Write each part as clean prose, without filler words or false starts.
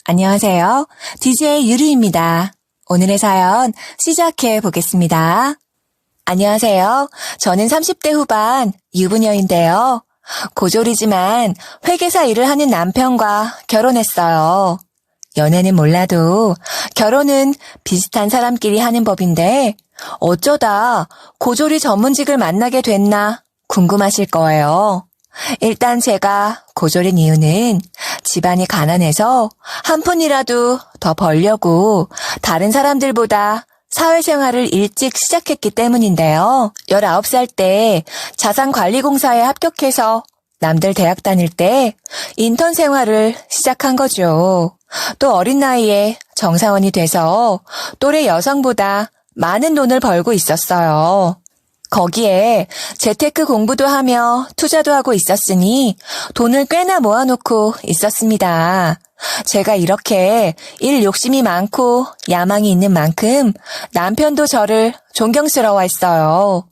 안녕하세요. DJ 유리입니다. 오늘의 사연 시작해 보겠습니다. 안녕하세요. 저는 30대 후반 유부녀인데요. 고졸이지만 회계사 일을 하는 남편과 결혼했어요. 연애는 몰라도 결혼은 비슷한 사람끼리 하는 법인데 어쩌다 고졸이 전문직을 만나게 됐나 궁금하실 거예요. 일단 제가 고졸인 이유는 집안이 가난해서 한 푼이라도 더 벌려고 다른 사람들보다 사회생활을 일찍 시작했기 때문인데요. 19살 때 자산관리공사에 합격해서 남들 대학 다닐 때 인턴 생활을 시작한 거죠. 또 어린 나이에 정사원이 돼서 또래 여성보다 많은 돈을 벌고 있었어요. 거기에 재테크 공부도 하며 투자도 하고 있었으니 돈을 꽤나 모아놓고 있었습니다. 제가 이렇게 일 욕심이 많고 야망이 있는 만큼 남편도 저를 존경스러워했어요.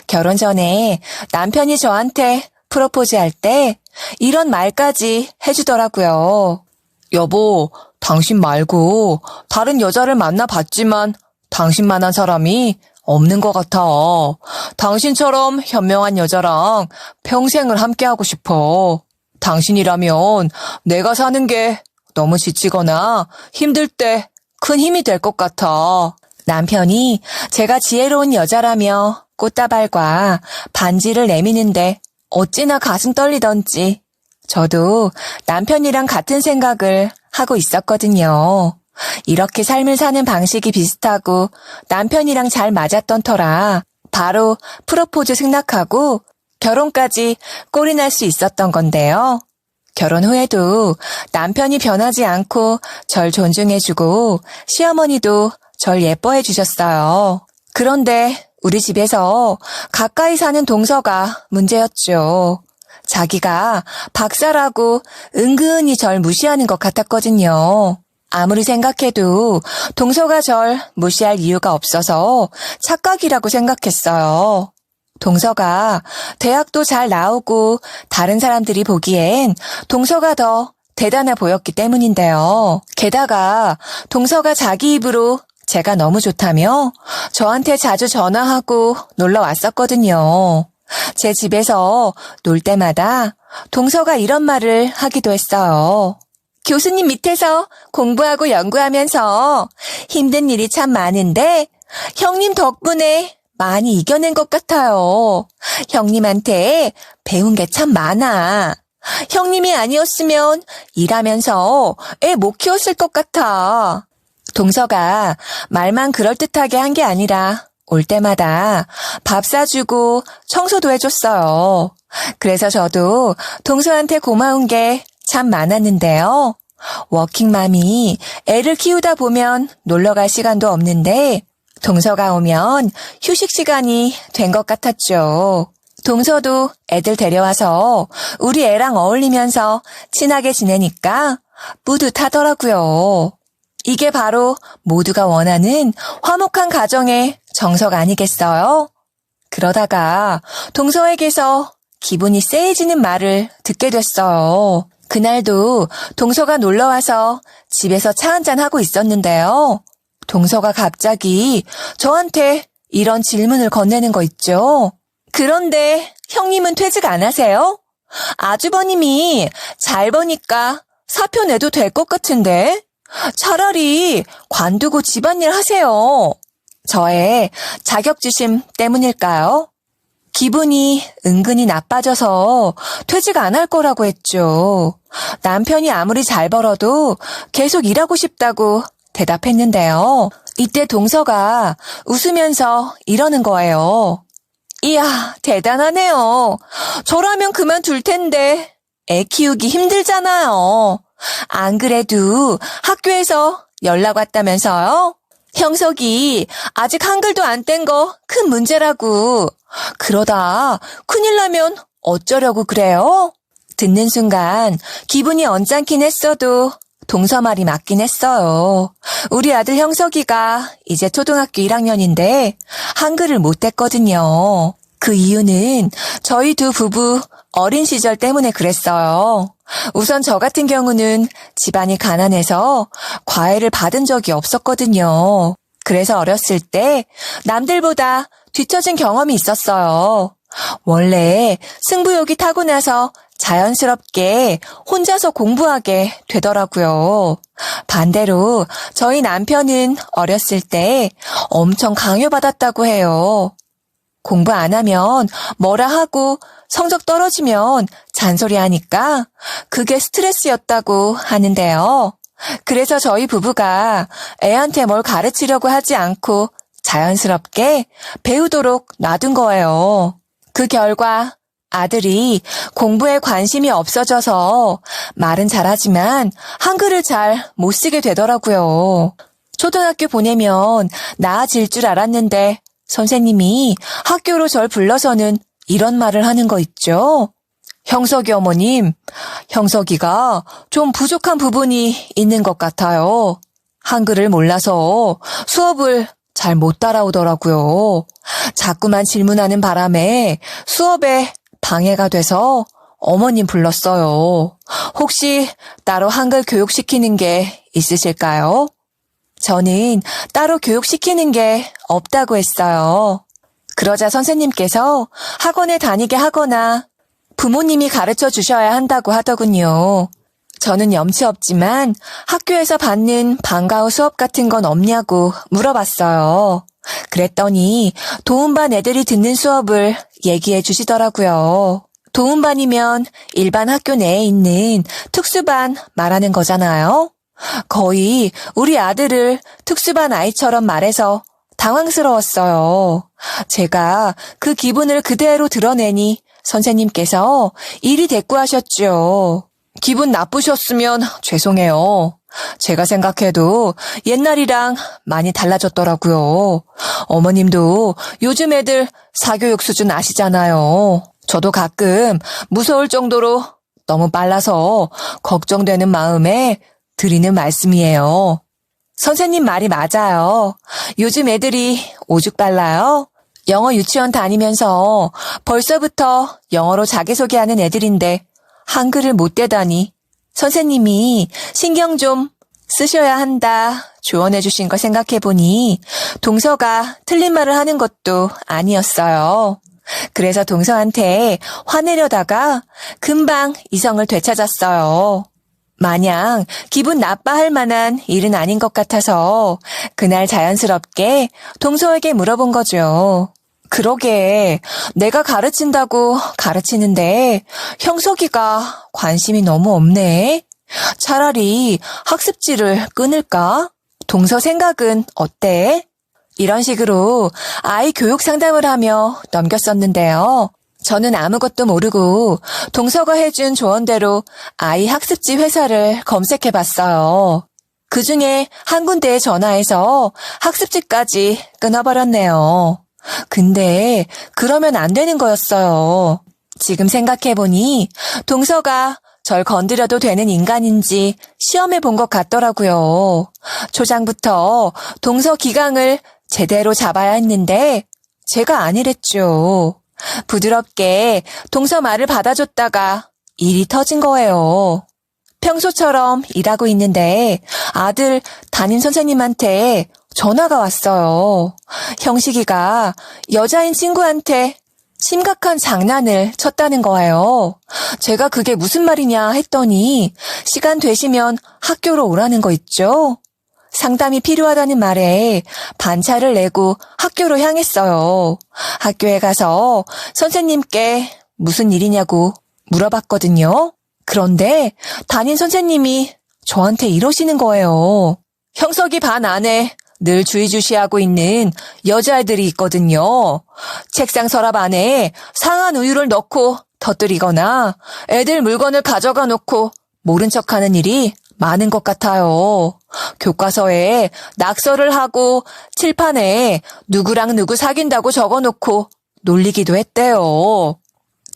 결혼 전에 남편이 저한테 프로포즈할 때 이런 말까지 해주더라고요. 여보, 당신 말고 다른 여자를 만나봤지만 당신만한 사람이 없는 것 같아. 당신처럼 현명한 여자랑 평생을 함께하고 싶어. 당신이라면 내가 사는 게 너무 지치거나 힘들 때 큰 힘이 될 것 같아. 남편이 제가 지혜로운 여자라며 꽃다발과 반지를 내미는데 어찌나 가슴 떨리던지 저도 남편이랑 같은 생각을 하고 있었거든요. 이렇게 삶을 사는 방식이 비슷하고 남편이랑 잘 맞았던 터라 바로 프로포즈 승낙하고 결혼까지 꼴이 날 수 있었던 건데요. 결혼 후에도 남편이 변하지 않고 절 존중해주고 시어머니도 절 예뻐해 주셨어요. 그런데 우리 집에서 가까이 사는 동서가 문제였죠. 자기가 박사라고 은근히 절 무시하는 것 같았거든요. 아무리 생각해도 동서가 절 무시할 이유가 없어서 착각이라고 생각했어요. 동서가 대학도 잘 나오고 다른 사람들이 보기엔 동서가 더 대단해 보였기 때문인데요. 게다가 동서가 자기 입으로 제가 너무 좋다며 저한테 자주 전화하고 놀러 왔었거든요. 제 집에서 놀 때마다 동서가 이런 말을 하기도 했어요. 교수님 밑에서 공부하고 연구하면서 힘든 일이 참 많은데 형님 덕분에 많이 이겨낸 것 같아요. 형님한테 배운 게 참 많아. 형님이 아니었으면 일하면서 애 못 키웠을 것 같아. 동서가 말만 그럴듯하게 한 게 아니라 올 때마다 밥 사주고 청소도 해줬어요. 그래서 저도 동서한테 고마운 게 참 많았는데요. 워킹맘이 애를 키우다 보면 놀러갈 시간도 없는데 동서가 오면 휴식 시간이 된 것 같았죠. 동서도 애들 데려와서 우리 애랑 어울리면서 친하게 지내니까 뿌듯하더라고요. 이게 바로 모두가 원하는 화목한 가정의 정석 아니겠어요? 그러다가 동서에게서 기분이 쎄해지는 말을 듣게 됐어요. 그날도 동서가 놀러와서 집에서 차 한잔 하고 있었는데요. 동서가 갑자기 저한테 이런 질문을 건네는 거 있죠. 그런데 형님은 퇴직 안 하세요? 아주버님이 잘 버니까 사표 내도 될 것 같은데 차라리 관두고 집안일 하세요. 저의 자격지심 때문일까요? 기분이 은근히 나빠져서 퇴직 안 할 거라고 했죠. 남편이 아무리 잘 벌어도 계속 일하고 싶다고 대답했는데요. 이때 동서가 웃으면서 이러는 거예요. 이야, 대단하네요. 저라면 그만둘 텐데 애 키우기 힘들잖아요. 안 그래도 학교에서 연락 왔다면서요? 형석이 아직 한글도 안 뗀 거 큰 문제라고. 그러다 큰일 나면 어쩌려고 그래요? 듣는 순간 기분이 언짢긴 했어도 동서 말이 맞긴 했어요. 우리 아들 형석이가 이제 초등학교 1학년인데 한글을 못 뗐거든요. 그 이유는 저희 두 부부 어린 시절 때문에 그랬어요. 우선 저 같은 경우는 집안이 가난해서 과외를 받은 적이 없었거든요. 그래서 어렸을 때 남들보다 뒤처진 경험이 있었어요. 원래 승부욕이 타고나서 자연스럽게 혼자서 공부하게 되더라고요. 반대로 저희 남편은 어렸을 때 엄청 강요받았다고 해요. 공부 안 하면 뭐라 하고 성적 떨어지면 잔소리하니까 그게 스트레스였다고 하는데요. 그래서 저희 부부가 애한테 뭘 가르치려고 하지 않고 자연스럽게 배우도록 놔둔 거예요. 그 결과 아들이 공부에 관심이 없어져서 말은 잘하지만 한글을 잘 못 쓰게 되더라고요. 초등학교 보내면 나아질 줄 알았는데 선생님이 학교로 절 불러서는 이런 말을 하는 거 있죠. 형석이 어머님, 형석이가 좀 부족한 부분이 있는 것 같아요. 한글을 몰라서 수업을 잘 못 따라오더라고요. 자꾸만 질문하는 바람에 수업에 방해가 돼서 어머님 불렀어요. 혹시 따로 한글 교육시키는 게 있으실까요? 저는 따로 교육시키는 게 없다고 했어요. 그러자 선생님께서 학원에 다니게 하거나 부모님이 가르쳐 주셔야 한다고 하더군요. 저는 염치 없지만 학교에서 받는 방과 후 수업 같은 건 없냐고 물어봤어요. 그랬더니 도움반 애들이 듣는 수업을 얘기해 주시더라고요. 도움반이면 일반 학교 내에 있는 특수반 말하는 거잖아요. 거의 우리 아들을 특수반 아이처럼 말해서 당황스러웠어요. 제가 그 기분을 그대로 드러내니 선생님께서 이리 대꾸하셨죠. 기분 나쁘셨으면 죄송해요. 제가 생각해도 옛날이랑 많이 달라졌더라고요. 어머님도 요즘 애들 사교육 수준 아시잖아요. 저도 가끔 무서울 정도로 너무 빨라서 걱정되는 마음에 드리는 말씀이에요. 선생님 말이 맞아요. 요즘 애들이 오죽 빨라요. 영어 유치원 다니면서 벌써부터 영어로 자기소개하는 애들인데 한글을 못 대다니 선생님이 신경 좀 쓰셔야 한다 조언해 주신 거 생각해보니 동서가 틀린 말을 하는 것도 아니었어요. 그래서 동서한테 화내려다가 금방 이성을 되찾았어요. 마냥 기분 나빠할 만한 일은 아닌 것 같아서 그날 자연스럽게 동서에게 물어본 거죠. 그러게 내가 가르친다고 가르치는데 형석이가 관심이 너무 없네. 차라리 학습지를 끊을까? 동서 생각은 어때? 이런 식으로 아이 교육 상담을 하며 넘겼었는데요. 저는 아무것도 모르고 동서가 해준 조언대로 아이 학습지 회사를 검색해봤어요. 그중에 한 군데에 전화해서 학습지까지 끊어버렸네요. 근데 그러면 안 되는 거였어요. 지금 생각해보니 동서가 절 건드려도 되는 인간인지 시험해 본 것 같더라고요. 초장부터 동서 기강을 제대로 잡아야 했는데 제가 아니랬죠. 부드럽게 동서 말을 받아줬다가 일이 터진 거예요. 평소처럼 일하고 있는데 아들 담임 선생님한테 전화가 왔어요. 형식이가 여자인 친구한테 심각한 장난을 쳤다는 거예요. 제가 그게 무슨 말이냐 했더니 시간 되시면 학교로 오라는 거 있죠? 상담이 필요하다는 말에 반차를 내고 학교로 향했어요. 학교에 가서 선생님께 무슨 일이냐고 물어봤거든요. 그런데 담임 선생님이 저한테 이러시는 거예요. 형석이 반 안에 늘 주의주시하고 있는 여자애들이 있거든요. 책상 서랍 안에 상한 우유를 넣고 터뜨리거나 애들 물건을 가져가 놓고 모른 척하는 일이 많은 것 같아요. 교과서에 낙서를 하고 칠판에 누구랑 누구 사귄다고 적어놓고 놀리기도 했대요.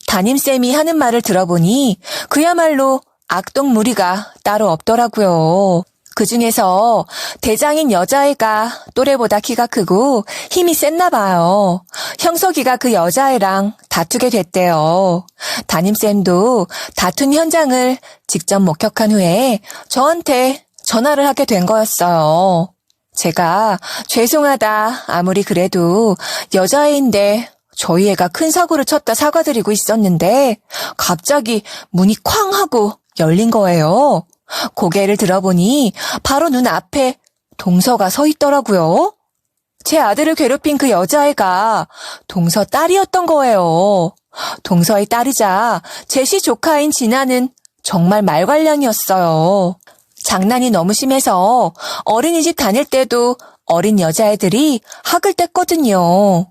담임쌤이 하는 말을 들어보니 그야말로 악동무리가 따로 없더라고요. 그 중에서 대장인 여자애가 또래보다 키가 크고 힘이 셌나 봐요. 형석이가 그 여자애랑 다투게 됐대요. 담임쌤도 다툰 현장을 직접 목격한 후에 저한테 전화를 하게 된 거였어요. 제가 죄송하다, 아무리 그래도 여자애인데 저희 애가 큰 사고를 쳤다 사과드리고 있었는데 갑자기 문이 쾅 하고 열린 거예요. 고개를 들어보니 바로 눈앞에 동서가 서 있더라고요. 제 아들을 괴롭힌 그 여자애가 동서 딸이었던 거예요. 동서의 딸이자 제 시조카인 진아는 정말 말괄량이었어요. 장난이 너무 심해서 어린이집 다닐 때도 어린 여자애들이 학을 뗐거든요.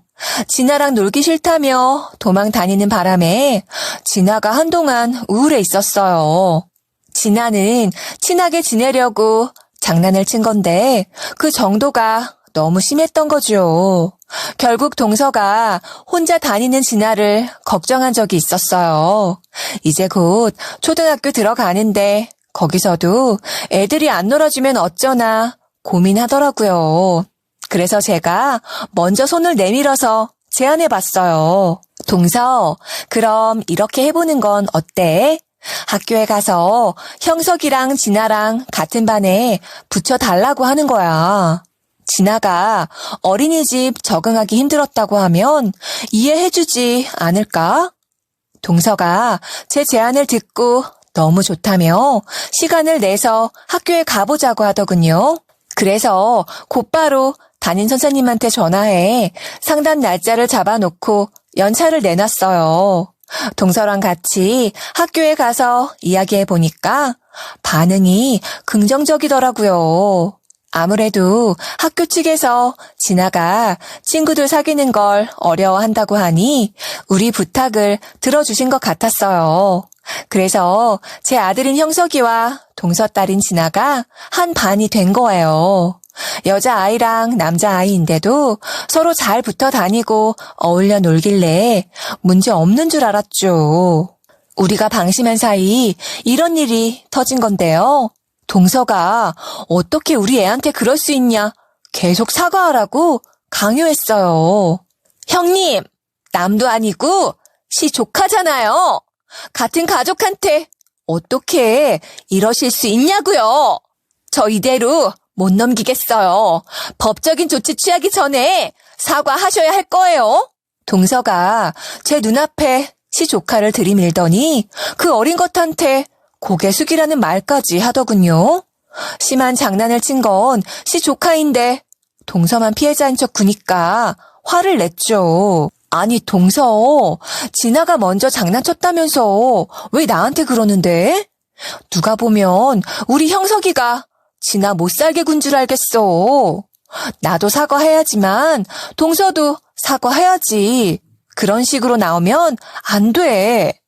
진아랑 놀기 싫다며 도망 다니는 바람에 진아가 한동안 우울해 있었어요. 진아는 친하게 지내려고 장난을 친 건데 그 정도가 너무 심했던 거죠. 결국 동서가 혼자 다니는 진아를 걱정한 적이 있었어요. 이제 곧 초등학교 들어가는데 거기서도 애들이 안 놀아주면 어쩌나 고민하더라고요. 그래서 제가 먼저 손을 내밀어서 제안해봤어요. 동서, 그럼 이렇게 해보는 건 어때? 학교에 가서 형석이랑 진아랑 같은 반에 붙여달라고 하는 거야. 진아가 어린이집 적응하기 힘들었다고 하면 이해해주지 않을까? 동서가 제 제안을 듣고 너무 좋다며 시간을 내서 학교에 가보자고 하더군요. 그래서 곧바로 담임 선생님한테 전화해 상담 날짜를 잡아놓고 연차를 내놨어요. 동서랑 같이 학교에 가서 이야기해보니까 반응이 긍정적이더라고요. 아무래도 학교 측에서 진아가 친구들 사귀는 걸 어려워한다고 하니 우리 부탁을 들어주신 것 같았어요. 그래서 제 아들인 형석이와 동서 딸인 진아가 한 반이 된 거예요. 여자아이랑 남자아이인데도 서로 잘 붙어 다니고 어울려 놀길래 문제 없는 줄 알았죠. 우리가 방심한 사이 이런 일이 터진 건데요. 동서가 어떻게 우리 애한테 그럴 수 있냐 계속 사과하라고 강요했어요. 형님, 남도 아니고 시 조카잖아요. 같은 가족한테 어떻게 이러실 수 있냐고요. 저 이대로 못 넘기겠어요. 법적인 조치 취하기 전에 사과하셔야 할 거예요. 동서가 제 눈앞에 시 조카를 들이밀더니 그 어린 것한테 고개 숙이라는 말까지 하더군요. 심한 장난을 친 건 시 조카인데 동서만 피해자인 척 구니까 화를 냈죠. 아니 동서, 진아가 먼저 장난쳤다면서 왜 나한테 그러는데? 누가 보면 우리 형석이가 진아 못 살게 군 줄 알겠어. 나도 사과해야지만 동서도 사과해야지. 그런 식으로 나오면 안 돼.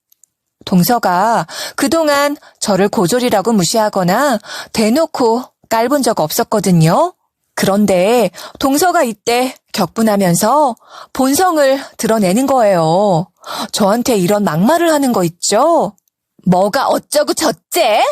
동서가 그동안 저를 고졸이라고 무시하거나 대놓고 깔본 적 없었거든요. 그런데 동서가 이때 격분하면서 본성을 드러내는 거예요. 저한테 이런 막말을 하는 거 있죠? 뭐가 어쩌고 저째?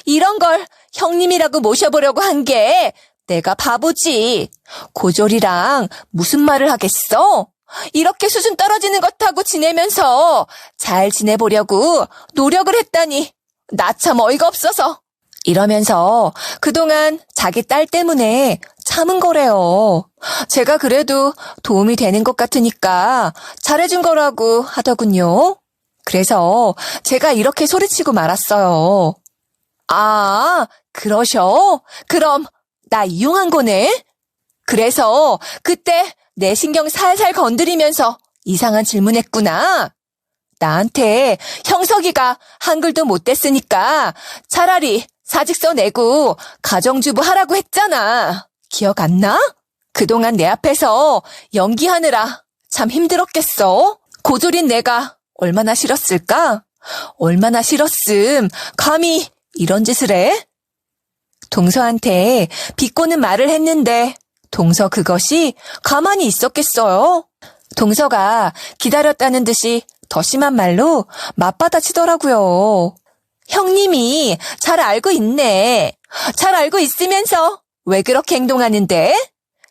이런 걸 형님이라고 모셔보려고 한 게 내가 바보지. 고졸이랑 무슨 말을 하겠어? 이렇게 수준 떨어지는 것하고 지내면서 잘 지내보려고 노력을 했다니 나 참 어이가 없어서. 이러면서 그동안 자기 딸 때문에 참은 거래요. 제가 그래도 도움이 되는 것 같으니까 잘해준 거라고 하더군요. 그래서 제가 이렇게 소리치고 말았어요. 아, 그러셔? 그럼 나 이용한 거네? 그래서 그때 내 신경 살살 건드리면서 이상한 질문했구나. 나한테 형석이가 한글도 못 뗐으니까 차라리 사직서 내고 가정주부 하라고 했잖아. 기억 안 나? 그동안 내 앞에서 연기하느라 참 힘들었겠어. 고졸인 내가 얼마나 싫었을까? 얼마나 싫었음. 감히 이런 짓을 해? 동서한테 비꼬는 말을 했는데 동서 그것이 가만히 있었겠어요? 동서가 기다렸다는 듯이 더 심한 말로 맞받아치더라고요. 형님이 잘 알고 있네. 잘 알고 있으면서 왜 그렇게 행동하는데?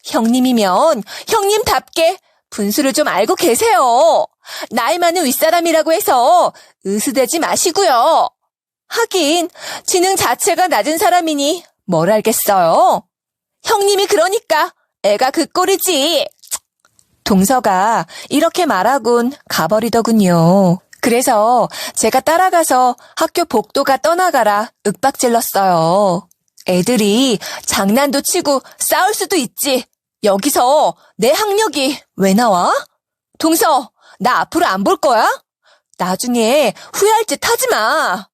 형님이면 형님답게 분수를 좀 알고 계세요. 나이 많은 윗사람이라고 해서 으스대지 마시고요. 하긴 지능 자체가 낮은 사람이니 뭘 알겠어요. 형님이 그러니까 애가 그 꼴이지. 동서가 이렇게 말하곤 가버리더군요. 그래서 제가 따라가서 학교 복도가 떠나가라 윽박질렀어요. 애들이 장난도 치고 싸울 수도 있지. 여기서 내 학력이 왜 나와? 동서, 나 앞으로 안 볼 거야? 나중에 후회할 짓 하지 마.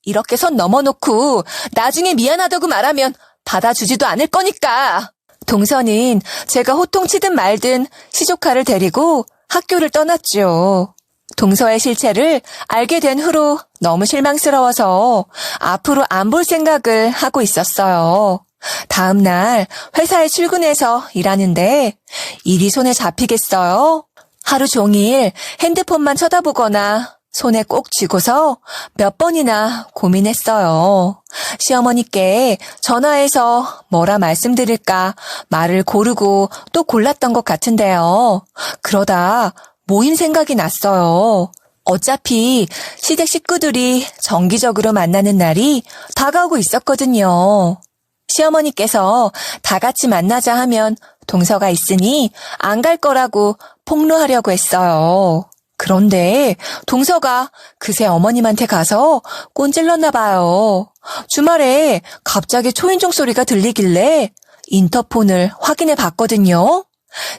이렇게 선 넘어놓고 나중에 미안하다고 말하면 받아주지도 않을 거니까. 동서는 제가 호통치든 말든 시조카를 데리고 학교를 떠났죠. 동서의 실체를 알게 된 후로 너무 실망스러워서 앞으로 안 볼 생각을 하고 있었어요. 다음 날 회사에 출근해서 일하는데 일이 손에 잡히겠어요? 하루 종일 핸드폰만 쳐다보거나 손에 꼭 쥐고서 몇 번이나 고민했어요. 시어머니께 전화해서 뭐라 말씀드릴까 말을 고르고 또 골랐던 것 같은데요. 그러다 모임 생각이 났어요. 어차피 시댁 식구들이 정기적으로 만나는 날이 다가오고 있었거든요. 시어머니께서 다 같이 만나자 하면 동서가 있으니 안 갈 거라고 폭로하려고 했어요. 그런데 동서가 그새 어머님한테 가서 꼰질렀나 봐요. 주말에 갑자기 초인종 소리가 들리길래 인터폰을 확인해 봤거든요.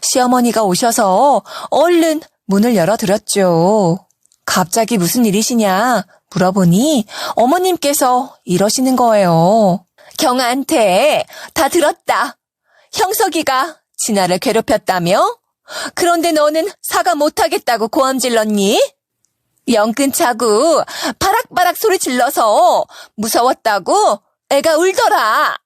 시어머니가 오셔서 얼른 문을 열어드렸죠. 갑자기 무슨 일이시냐 물어보니 어머님께서 이러시는 거예요. 경아한테 다 들었다. 형석이가 진아를 괴롭혔다며? 그런데 너는 사과 못하겠다고 고함 질렀니? 영 끊자고 바락바락 소리 질러서 무서웠다고 애가 울더라.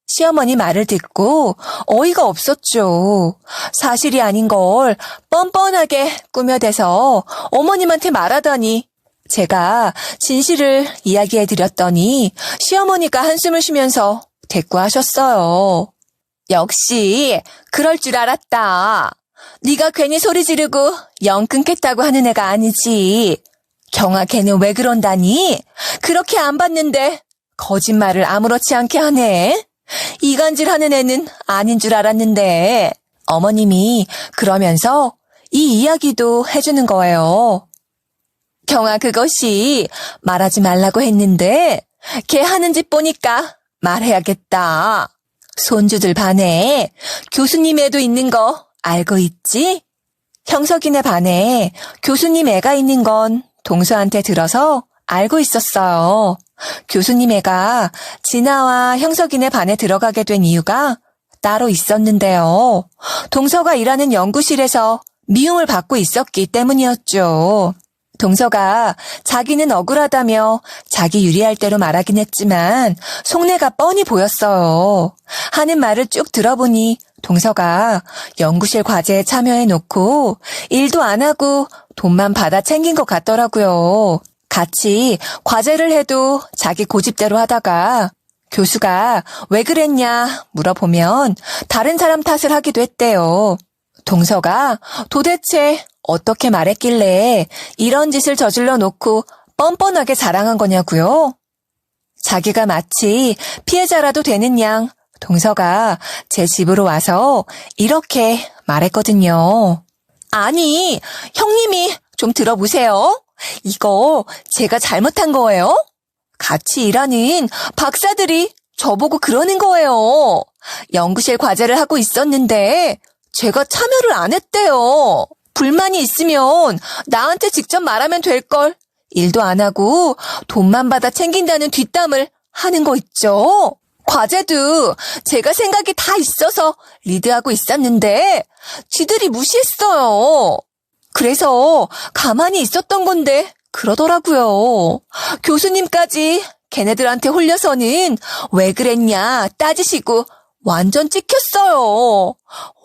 시어머니 말을 듣고 어이가 없었죠. 사실이 아닌 걸 뻔뻔하게 꾸며대서 어머님한테 말하더니 제가 진실을 이야기해드렸더니 시어머니가 한숨을 쉬면서 대꾸하셨어요. 역시 그럴 줄 알았다. 네가 괜히 소리 지르고 영 끊겠다고 하는 애가 아니지. 경아 걔는 왜 그런다니? 그렇게 안 봤는데 거짓말을 아무렇지 않게 하네. 이간질하는 애는 아닌 줄 알았는데. 어머님이 그러면서 이 이야기도 해주는 거예요. 경아 그것이 말하지 말라고 했는데 걔 하는 짓 보니까 말해야겠다. 손주들 반에 교수님 애도 있는 거 알고 있지? 형석이네 반에 교수님 애가 있는 건 동서한테 들어서 알고 있었어요. 교수님 애가 진아와 형석이네 반에 들어가게 된 이유가 따로 있었는데요. 동서가 일하는 연구실에서 미움을 받고 있었기 때문이었죠. 동서가 자기는 억울하다며 자기 유리할 대로 말하긴 했지만 속내가 뻔히 보였어요. 하는 말을 쭉 들어보니 동서가 연구실 과제에 참여해놓고 일도 안 하고 돈만 받아 챙긴 것 같더라고요. 같이 과제를 해도 자기 고집대로 하다가 교수가 왜 그랬냐 물어보면 다른 사람 탓을 하기도 했대요. 동서가 도대체 어떻게 말했길래 이런 짓을 저질러 놓고 뻔뻔하게 자랑한 거냐고요? 자기가 마치 피해자라도 되는 양 동서가 제 집으로 와서 이렇게 말했거든요. 아니, 형님이 좀 들어보세요. 이거 제가 잘못한 거예요? 같이 일하는 박사들이 저보고 그러는 거예요. 연구실 과제를 하고 있었는데 제가 참여를 안 했대요. 불만이 있으면 나한테 직접 말하면 될걸. 일도 안 하고 돈만 받아 챙긴다는 뒷담을 하는 거 있죠. 과제도 제가 생각이 다 있어서 리드하고 있었는데 지들이 무시했어요. 그래서 가만히 있었던 건데 그러더라고요. 교수님까지 걔네들한테 홀려서는 왜 그랬냐 따지시고 완전 찍혔어요.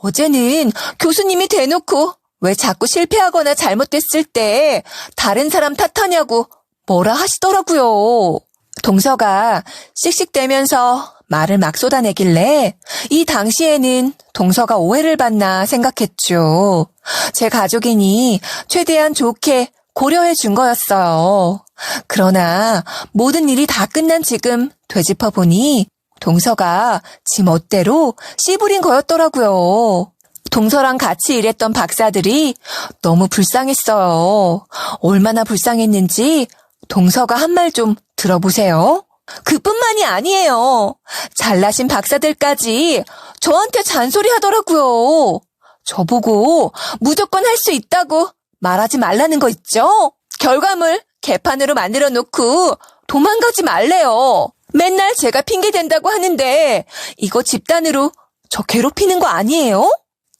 어제는 교수님이 대놓고 왜 자꾸 실패하거나 잘못됐을 때 다른 사람 탓하냐고 뭐라 하시더라고요. 동서가 씩씩대면서 말을 막 쏟아내길래 이 당시에는 동서가 오해를 받나 생각했죠. 제 가족이니 최대한 좋게 고려해 준 거였어요. 그러나 모든 일이 다 끝난 지금 되짚어 보니 동서가 지 멋대로 씨부린 거였더라고요. 동서랑 같이 일했던 박사들이 너무 불쌍했어요. 얼마나 불쌍했는지 동서가 한 말 좀 들어보세요. 그뿐만이 아니에요. 잘나신 박사들까지 저한테 잔소리 하더라고요. 저보고 무조건 할 수 있다고 말하지 말라는 거 있죠? 결과물 개판으로 만들어 놓고 도망가지 말래요. 맨날 제가 핑계 댄다고 하는데 이거 집단으로 저 괴롭히는 거 아니에요?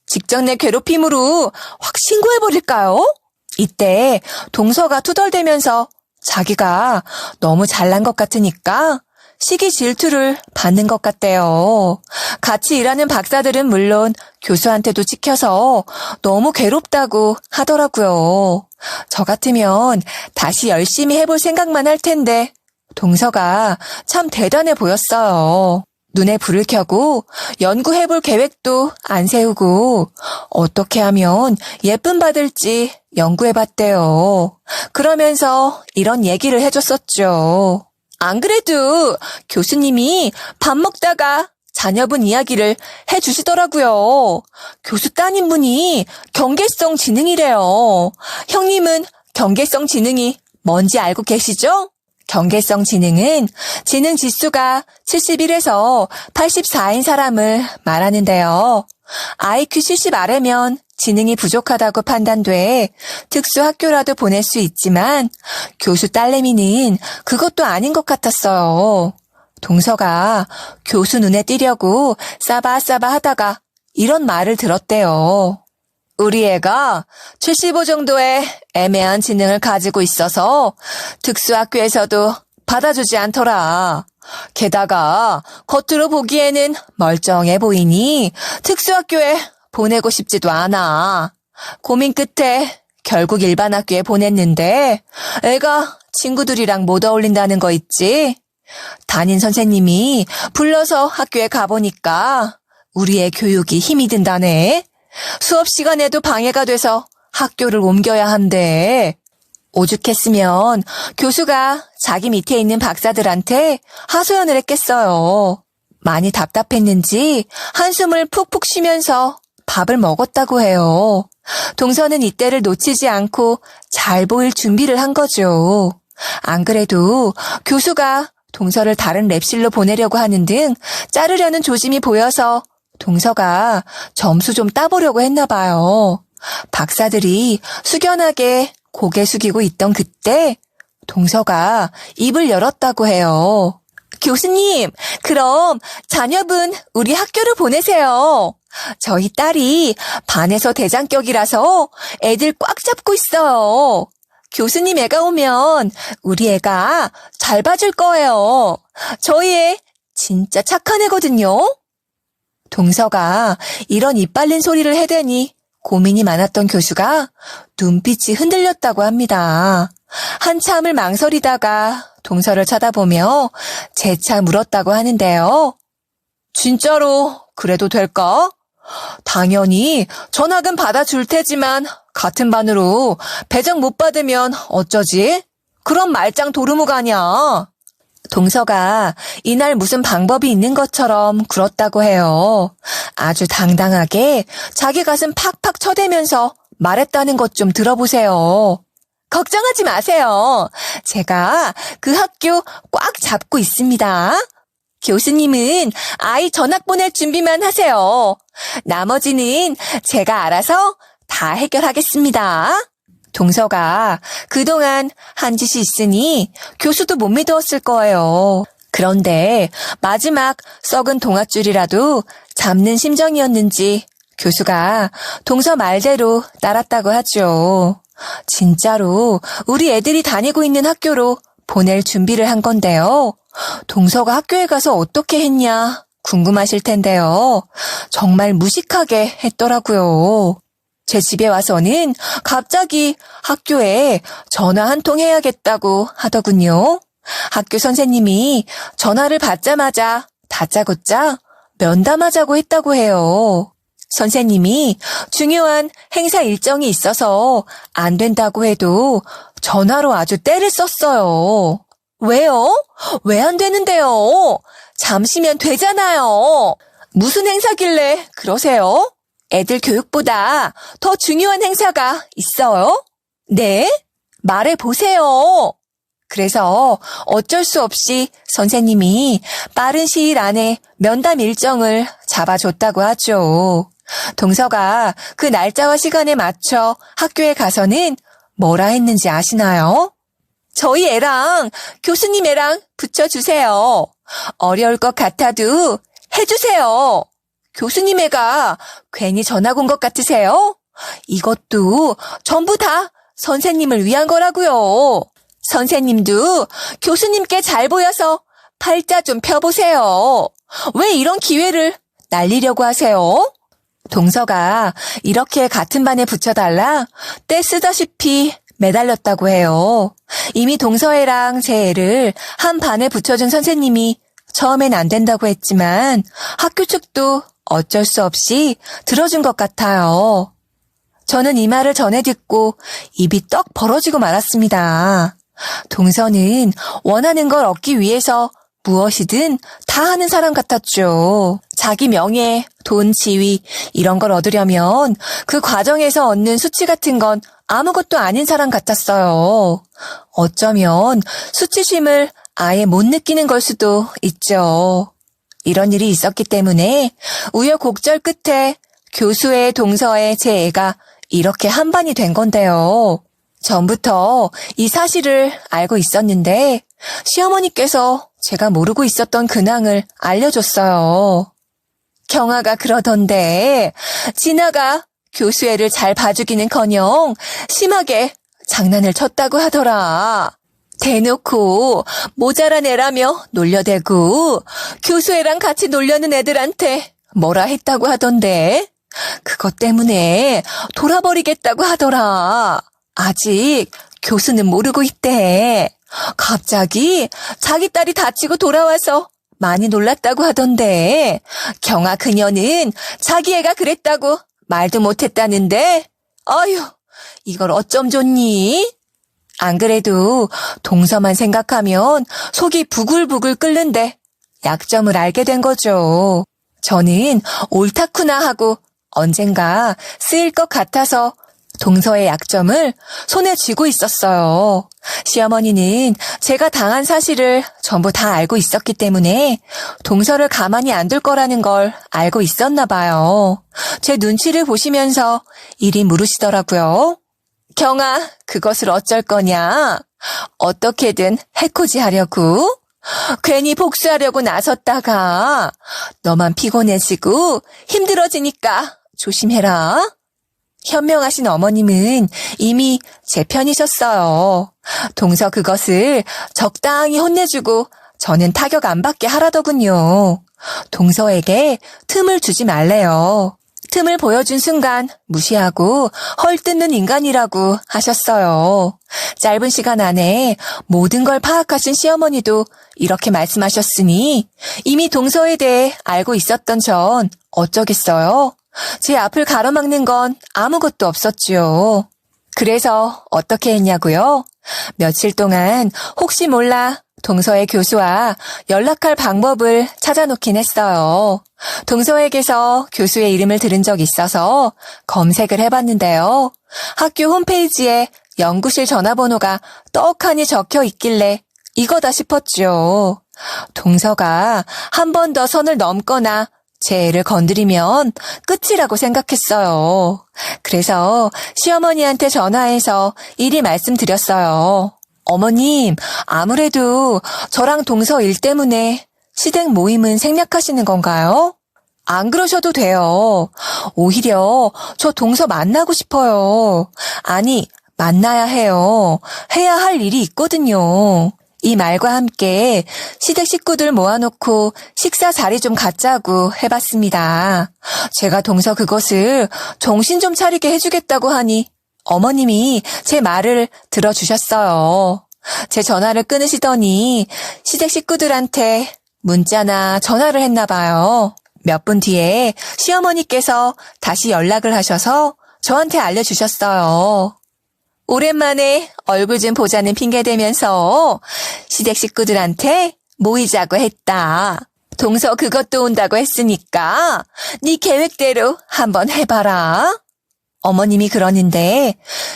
직접 내 괴롭힘으로 확 신고해버릴까요? 이때 동서가 투덜대면서 자기가 너무 잘난 것 같으니까 시기 질투를 받는 것 같대요. 같이 일하는 박사들은 물론 교수한테도 찍혀서 너무 괴롭다고 하더라고요. 저 같으면 다시 열심히 해볼 생각만 할 텐데 동서가 참 대단해 보였어요. 눈에 불을 켜고 연구해볼 계획도 안 세우고 어떻게 하면 예쁨 받을지 연구해봤대요. 그러면서 이런 얘기를 해줬었죠. 안 그래도 교수님이 밥 먹다가 자녀분 이야기를 해주시더라고요. 교수 따님분이 경계성 지능이래요. 형님은 경계성 지능이 뭔지 알고 계시죠? 경계성 지능은 지능 지수가 71에서 84인 사람을 말하는데요. IQ 70 아래면 지능이 부족하다고 판단돼 특수학교라도 보낼 수 있지만 교수 딸내미는 그것도 아닌 것 같았어요. 동서가 교수 눈에 띄려고 싸바싸바 하다가 이런 말을 들었대요. 우리 애가 75 정도의 애매한 지능을 가지고 있어서 특수학교에서도 받아주지 않더라. 게다가 겉으로 보기에는 멀쩡해 보이니 특수학교에 보내고 싶지도 않아. 고민 끝에 결국 일반 학교에 보냈는데 애가 친구들이랑 못 어울린다는 거 있지? 담임 선생님이 불러서 학교에 가보니까 우리 애 교육이 힘이 든다네. 수업 시간에도 방해가 돼서 학교를 옮겨야 한대. 오죽했으면 교수가 자기 밑에 있는 박사들한테 하소연을 했겠어요. 많이 답답했는지 한숨을 푹푹 쉬면서 밥을 먹었다고 해요. 동서는 이때를 놓치지 않고 잘 보일 준비를 한 거죠. 안 그래도 교수가 동서를 다른 랩실로 보내려고 하는 등 자르려는 조짐이 보여서 동서가 점수 좀 따보려고 했나 봐요. 박사들이 숙연하게 고개 숙이고 있던 그때 동서가 입을 열었다고 해요. 교수님, 그럼 자녀분 우리 학교로 보내세요. 저희 딸이 반에서 대장격이라서 애들 꽉 잡고 있어요. 교수님 애가 오면 우리 애가 잘 봐줄 거예요. 저희 애 진짜 착한 애거든요. 동서가 이런 이빨린 소리를 해대니 고민이 많았던 교수가 눈빛이 흔들렸다고 합니다. 한참을 망설이다가 동서를 쳐다보며 재차 물었다고 하는데요. 진짜로 그래도 될까? 당연히 전학은 받아줄 테지만 같은 반으로 배정 못 받으면 어쩌지? 그럼 말짱 도루묵아냐? 동서가 이날 무슨 방법이 있는 것처럼 굴었다고 해요. 아주 당당하게 자기 가슴 팍팍 쳐대면서 말했다는 것 좀 들어보세요. 걱정하지 마세요. 제가 그 학교 꽉 잡고 있습니다. 교수님은 아이 전학 보낼 준비만 하세요. 나머지는 제가 알아서 다 해결하겠습니다. 동서가 그동안 한 짓이 있으니 교수도 못 믿었을 거예요. 그런데 마지막 썩은 동아줄이라도 잡는 심정이었는지 교수가 동서 말대로 따랐다고 하죠. 진짜로 우리 애들이 다니고 있는 학교로 보낼 준비를 한 건데요. 동서가 학교에 가서 어떻게 했냐 궁금하실 텐데요. 정말 무식하게 했더라고요. 제 집에 와서는 갑자기 학교에 전화 한 통 해야겠다고 하더군요. 학교 선생님이 전화를 받자마자 다짜고짜 면담하자고 했다고 해요. 선생님이 중요한 행사 일정이 있어서 안 된다고 해도 전화로 아주 떼를 썼어요. 왜요? 왜 안 되는데요? 잠시면 되잖아요. 무슨 행사길래 그러세요? 애들 교육보다 더 중요한 행사가 있어요? 네? 말해보세요. 그래서 어쩔 수 없이 선생님이 빠른 시일 안에 면담 일정을 잡아줬다고 하죠. 동서가 그 날짜와 시간에 맞춰 학교에 가서는 뭐라 했는지 아시나요? 저희 애랑 교수님 애랑 붙여주세요. 어려울 것 같아도 해주세요. 교수님 애가 괜히 전학 온 것 같으세요? 이것도 전부 다 선생님을 위한 거라고요. 선생님도 교수님께 잘 보여서 팔자 좀 펴보세요. 왜 이런 기회를 날리려고 하세요? 동서가 이렇게 같은 반에 붙여달라 떼 쓰다시피 매달렸다고 해요. 이미 동서애랑 제 애를 한 반에 붙여준 선생님이 처음엔 안 된다고 했지만 학교 측도 어쩔 수 없이 들어준 것 같아요. 저는 이 말을 전해 듣고 입이 떡 벌어지고 말았습니다. 동서는 원하는 걸 얻기 위해서 무엇이든 다 하는 사람 같았죠. 자기 명예, 돈, 지위 이런 걸 얻으려면 그 과정에서 얻는 수치 같은 건 아무것도 아닌 사람 같았어요. 어쩌면 수치심을 아예 못 느끼는 걸 수도 있죠. 이런 일이 있었기 때문에 우여곡절 끝에 교수의 동서의 제 애가 이렇게 한반이 된 건데요. 전부터 이 사실을 알고 있었는데 시어머니께서 제가 모르고 있었던 근황을 알려줬어요. 경아가 그러던데 진아가 교수애를 잘 봐주기는커녕 심하게 장난을 쳤다고 하더라. 대놓고 모자란 애라며 놀려대고 교수애랑 같이 놀려는 애들한테 뭐라 했다고 하던데 그것 때문에 돌아버리겠다고 하더라. 아직 교수는 모르고 있대. 갑자기 자기 딸이 다치고 돌아와서 많이 놀랐다고 하던데 경아 그녀는 자기 애가 그랬다고 말도 못했다는데 아휴 이걸 어쩜 좋니? 안 그래도 동서만 생각하면 속이 부글부글 끓는데 약점을 알게 된 거죠. 저는 옳다구나 하고 언젠가 쓰일 것 같아서 동서의 약점을 손에 쥐고 있었어요. 시어머니는 제가 당한 사실을 전부 다 알고 있었기 때문에 동서를 가만히 안 둘 거라는 걸 알고 있었나 봐요. 제 눈치를 보시면서 이리 물으시더라고요. 경아, 그것을 어쩔 거냐? 어떻게든 해코지 하려고? 괜히 복수하려고 나섰다가 너만 피곤해지고 힘들어지니까 조심해라. 현명하신 어머님은 이미 제 편이셨어요. 동서 그것을 적당히 혼내주고 저는 타격 안 받게 하라더군요. 동서에게 틈을 주지 말래요. 틈을 보여준 순간 무시하고 헐뜯는 인간이라고 하셨어요. 짧은 시간 안에 모든 걸 파악하신 시어머니도 이렇게 말씀하셨으니 이미 동서에 대해 알고 있었던 전 어쩌겠어요. 제 앞을 가로막는 건 아무것도 없었지요. 그래서 어떻게 했냐고요? 며칠 동안 혹시 몰라 동서의 교수와 연락할 방법을 찾아놓긴 했어요. 동서에게서 교수의 이름을 들은 적 있어서 검색을 해봤는데요. 학교 홈페이지에 연구실 전화번호가 떡하니 적혀 있길래 이거다 싶었죠. 동서가 한 번 더 선을 넘거나 제 애를 건드리면 끝이라고 생각했어요. 그래서 시어머니한테 전화해서 이리 말씀드렸어요. 어머님, 아무래도 저랑 동서 일 때문에 시댁 모임은 생략하시는 건가요? 안 그러셔도 돼요. 오히려 저 동서 만나고 싶어요. 아니, 만나야 해요. 해야 할 일이 있거든요. 이 말과 함께 시댁 식구들 모아놓고 식사 자리 좀 갖자고 해봤습니다. 제가 동서 그것을 정신 좀 차리게 해주겠다고 하니 어머님이 제 말을 들어주셨어요. 제 전화를 끊으시더니 시댁 식구들한테 문자나 전화를 했나 봐요. 몇 분 뒤에 시어머니께서 다시 연락을 하셔서 저한테 알려주셨어요. 오랜만에 얼굴 좀 보자는 핑계 대면서 시댁 식구들한테 모이자고 했다. 동서 그것도 온다고 했으니까 네 계획대로 한번 해봐라. 어머님이 그러는데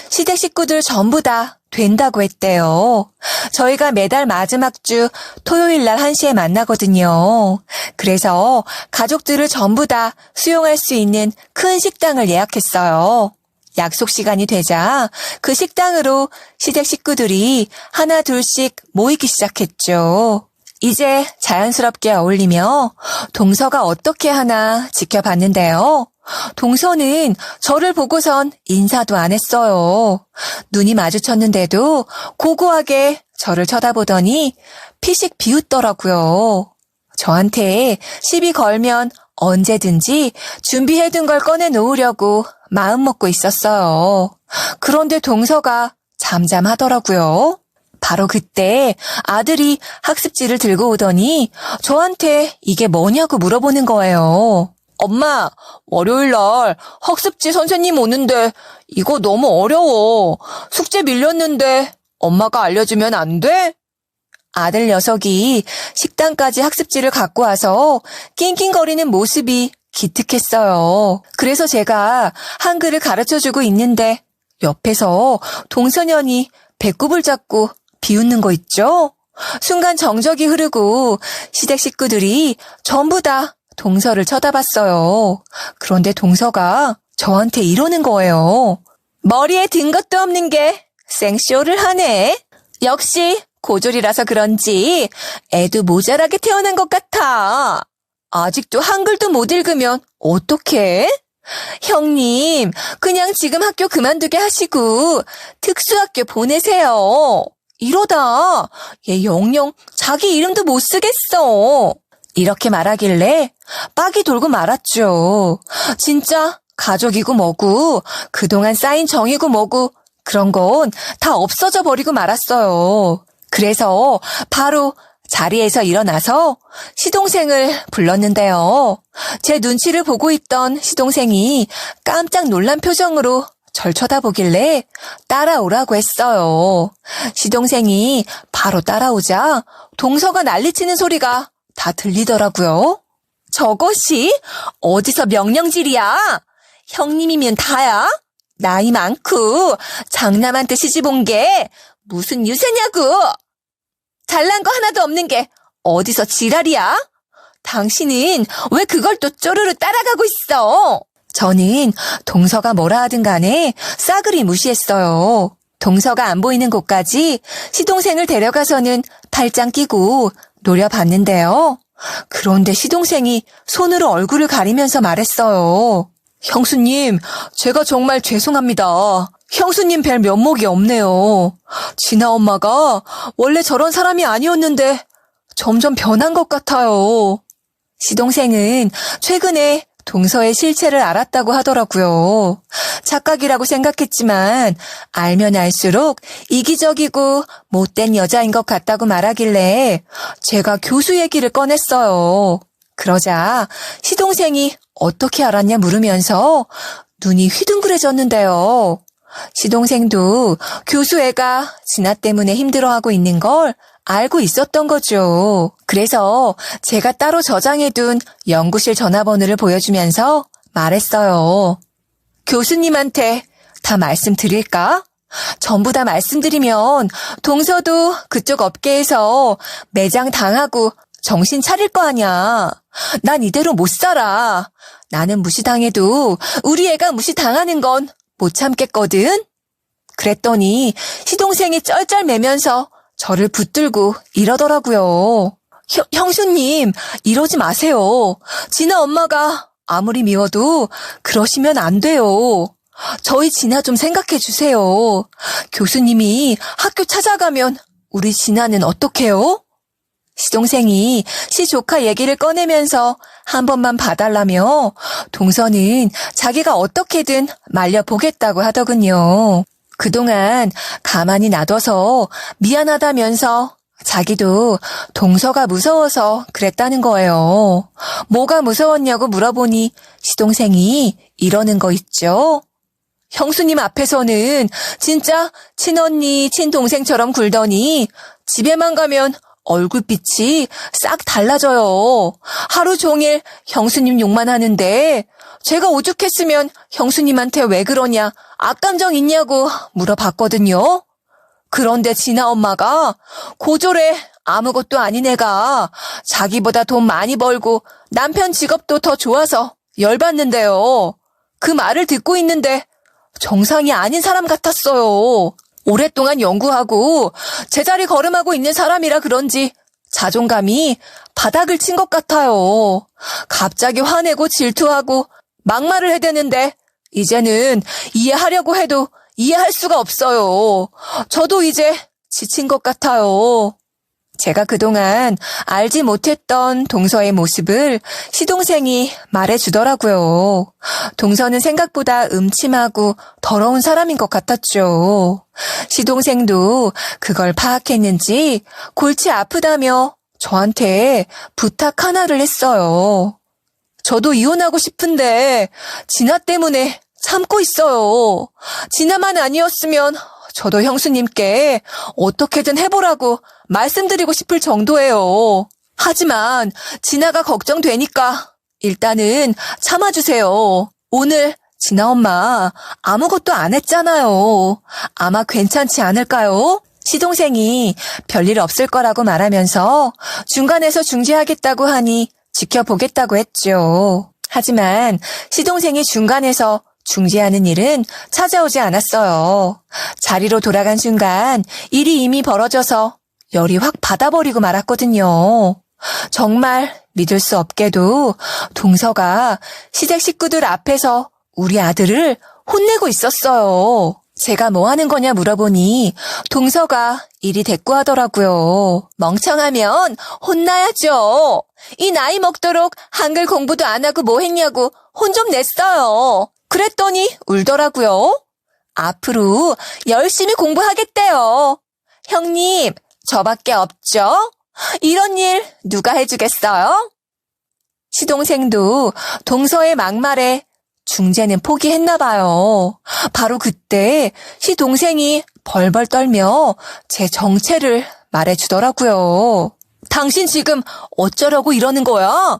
시댁 식구들 전부 다 된다고 했대요. 저희가 매달 마지막 주 토요일 날 1시에 만나거든요. 그래서 가족들을 전부 다 수용할 수 있는 큰 식당을 예약했어요. 약속 시간이 되자 그 식당으로 시댁 식구들이 하나 둘씩 모이기 시작했죠. 이제 자연스럽게 어울리며 동서가 어떻게 하나 지켜봤는데요. 동서는 저를 보고선 인사도 안 했어요. 눈이 마주쳤는데도 고고하게 저를 쳐다보더니 피식 비웃더라고요. 저한테 시비 걸면 언제든지 준비해둔 걸 꺼내놓으려고 마음먹고 있었어요. 그런데 동서가 잠잠하더라고요. 바로 그때 아들이 학습지를 들고 오더니 저한테 이게 뭐냐고 물어보는 거예요. 엄마, 월요일 날 학습지 선생님 오는데 이거 너무 어려워. 숙제 밀렸는데 엄마가 알려주면 안 돼? 아들 녀석이 식당까지 학습지를 갖고 와서 낑낑거리는 모습이 기특했어요. 그래서 제가 한글을 가르쳐주고 있는데 옆에서 동서년이 배꼽을 잡고 비웃는 거 있죠? 순간 정적이 흐르고 시댁 식구들이 전부 다 동서를 쳐다봤어요. 그런데 동서가 저한테 이러는 거예요. 머리에 든 것도 없는 게 생쇼를 하네. 역시 고졸이라서 그런지 애도 모자라게 태어난 것 같아. 아직도 한글도 못 읽으면 어떡해? 형님, 그냥 지금 학교 그만두게 하시고 특수학교 보내세요. 이러다 얘 영영 자기 이름도 못 쓰겠어. 이렇게 말하길래 빡이 돌고 말았죠. 진짜 가족이고 뭐고 그동안 쌓인 정이고 뭐고 그런 건 다 없어져 버리고 말았어요. 그래서 바로 자리에서 일어나서 시동생을 불렀는데요. 제 눈치를 보고 있던 시동생이 깜짝 놀란 표정으로 절 쳐다보길래 따라오라고 했어요. 시동생이 바로 따라오자 동서가 난리치는 소리가 다 들리더라고요. 저것이 어디서 명령질이야? 형님이면 다야? 나이 많고 장남한테 시집 온 게 무슨 유세냐고. 잘난 거 하나도 없는 게 어디서 지랄이야? 당신은 왜 그걸 또 쪼르르 따라가고 있어? 저는 동서가 뭐라 하든 간에 싸그리 무시했어요. 동서가 안 보이는 곳까지 시동생을 데려가서는 팔짱 끼고 노려봤는데요. 그런데 시동생이 손으로 얼굴을 가리면서 말했어요. 형수님, 제가 정말 죄송합니다. 형수님 뵐 면목이 없네요. 진아 엄마가 원래 저런 사람이 아니었는데 점점 변한 것 같아요. 시동생은 최근에 동서의 실체를 알았다고 하더라고요. 착각이라고 생각했지만 알면 알수록 이기적이고 못된 여자인 것 같다고 말하길래 제가 교수 얘기를 꺼냈어요. 그러자 시동생이 어떻게 알았냐 물으면서 눈이 휘둥그레졌는데요. 시동생도 교수 애가 진아 때문에 힘들어하고 있는 걸 알고 있었던 거죠. 그래서 제가 따로 저장해둔 연구실 전화번호를 보여주면서 말했어요. 교수님한테 다 말씀드릴까? 전부 다 말씀드리면 동서도 그쪽 업계에서 매장 당하고 정신 차릴 거 아냐. 난 이대로 못 살아. 나는 무시당해도 우리 애가 무시당하는 건 못 참겠거든. 그랬더니 시동생이 쩔쩔매면서 저를 붙들고 이러더라고요. 형수님, 이러지 마세요. 진아 엄마가 아무리 미워도 그러시면 안 돼요. 저희 진아 좀 생각해 주세요. 교수님이 학교 찾아가면 우리 진아는 어떡해요? 시동생이 시조카 얘기를 꺼내면서 한 번만 봐달라며 동서는 자기가 어떻게든 말려보겠다고 하더군요. 그동안 가만히 놔둬서 미안하다면서 자기도 동서가 무서워서 그랬다는 거예요. 뭐가 무서웠냐고 물어보니 시동생이 이러는 거 있죠. 형수님 앞에서는 진짜 친언니, 친동생처럼 굴더니 집에만 가면 얼굴빛이 싹 달라져요. 하루 종일 형수님 욕만 하는데 제가 오죽했으면 형수님한테 왜 그러냐, 악감정 있냐고 물어봤거든요. 그런데 진아 엄마가 고졸에 아무것도 아닌 애가 자기보다 돈 많이 벌고 남편 직업도 더 좋아서 열받는데요. 그 말을 듣고 있는데 정상이 아닌 사람 같았어요. 오랫동안 연구하고 제자리 걸음하고 있는 사람이라 그런지 자존감이 바닥을 친 것 같아요. 갑자기 화내고 질투하고 막말을 해대는데 이제는 이해하려고 해도 이해할 수가 없어요. 저도 이제 지친 것 같아요. 제가 그동안 알지 못했던 동서의 모습을 시동생이 말해주더라고요. 동서는 생각보다 음침하고 더러운 사람인 것 같았죠. 시동생도 그걸 파악했는지 골치 아프다며 저한테 부탁 하나를 했어요. 저도 이혼하고 싶은데 진아 때문에 참고 있어요. 진아만 아니었으면 저도 형수님께 어떻게든 해보라고 말씀드리고 싶을 정도예요. 하지만 진아가 걱정되니까 일단은 참아주세요. 오늘 진아 엄마 아무것도 안 했잖아요. 아마 괜찮지 않을까요? 시동생이 별일 없을 거라고 말하면서 중간에서 중재하겠다고 하니 지켜보겠다고 했죠. 하지만 시동생이 중간에서 중재하는 일은 찾아오지 않았어요. 자리로 돌아간 순간 일이 이미 벌어져서 열이 확 받아버리고 말았거든요. 정말 믿을 수 없게도 동서가 시댁 식구들 앞에서 우리 아들을 혼내고 있었어요. 제가 뭐 하는 거냐 물어보니 동서가 이리 대꾸하더라고요. 멍청하면 혼나야죠. 이 나이 먹도록 한글 공부도 안 하고 뭐 했냐고 혼 좀 냈어요. 그랬더니 울더라고요. 앞으로 열심히 공부하겠대요. 형님, 저밖에 없죠? 이런 일 누가 해주겠어요? 시동생도 동서의 막말에 중재는 포기했나 봐요. 바로 그때 시동생이 벌벌 떨며 제 정체를 말해주더라고요. 당신 지금 어쩌려고 이러는 거야?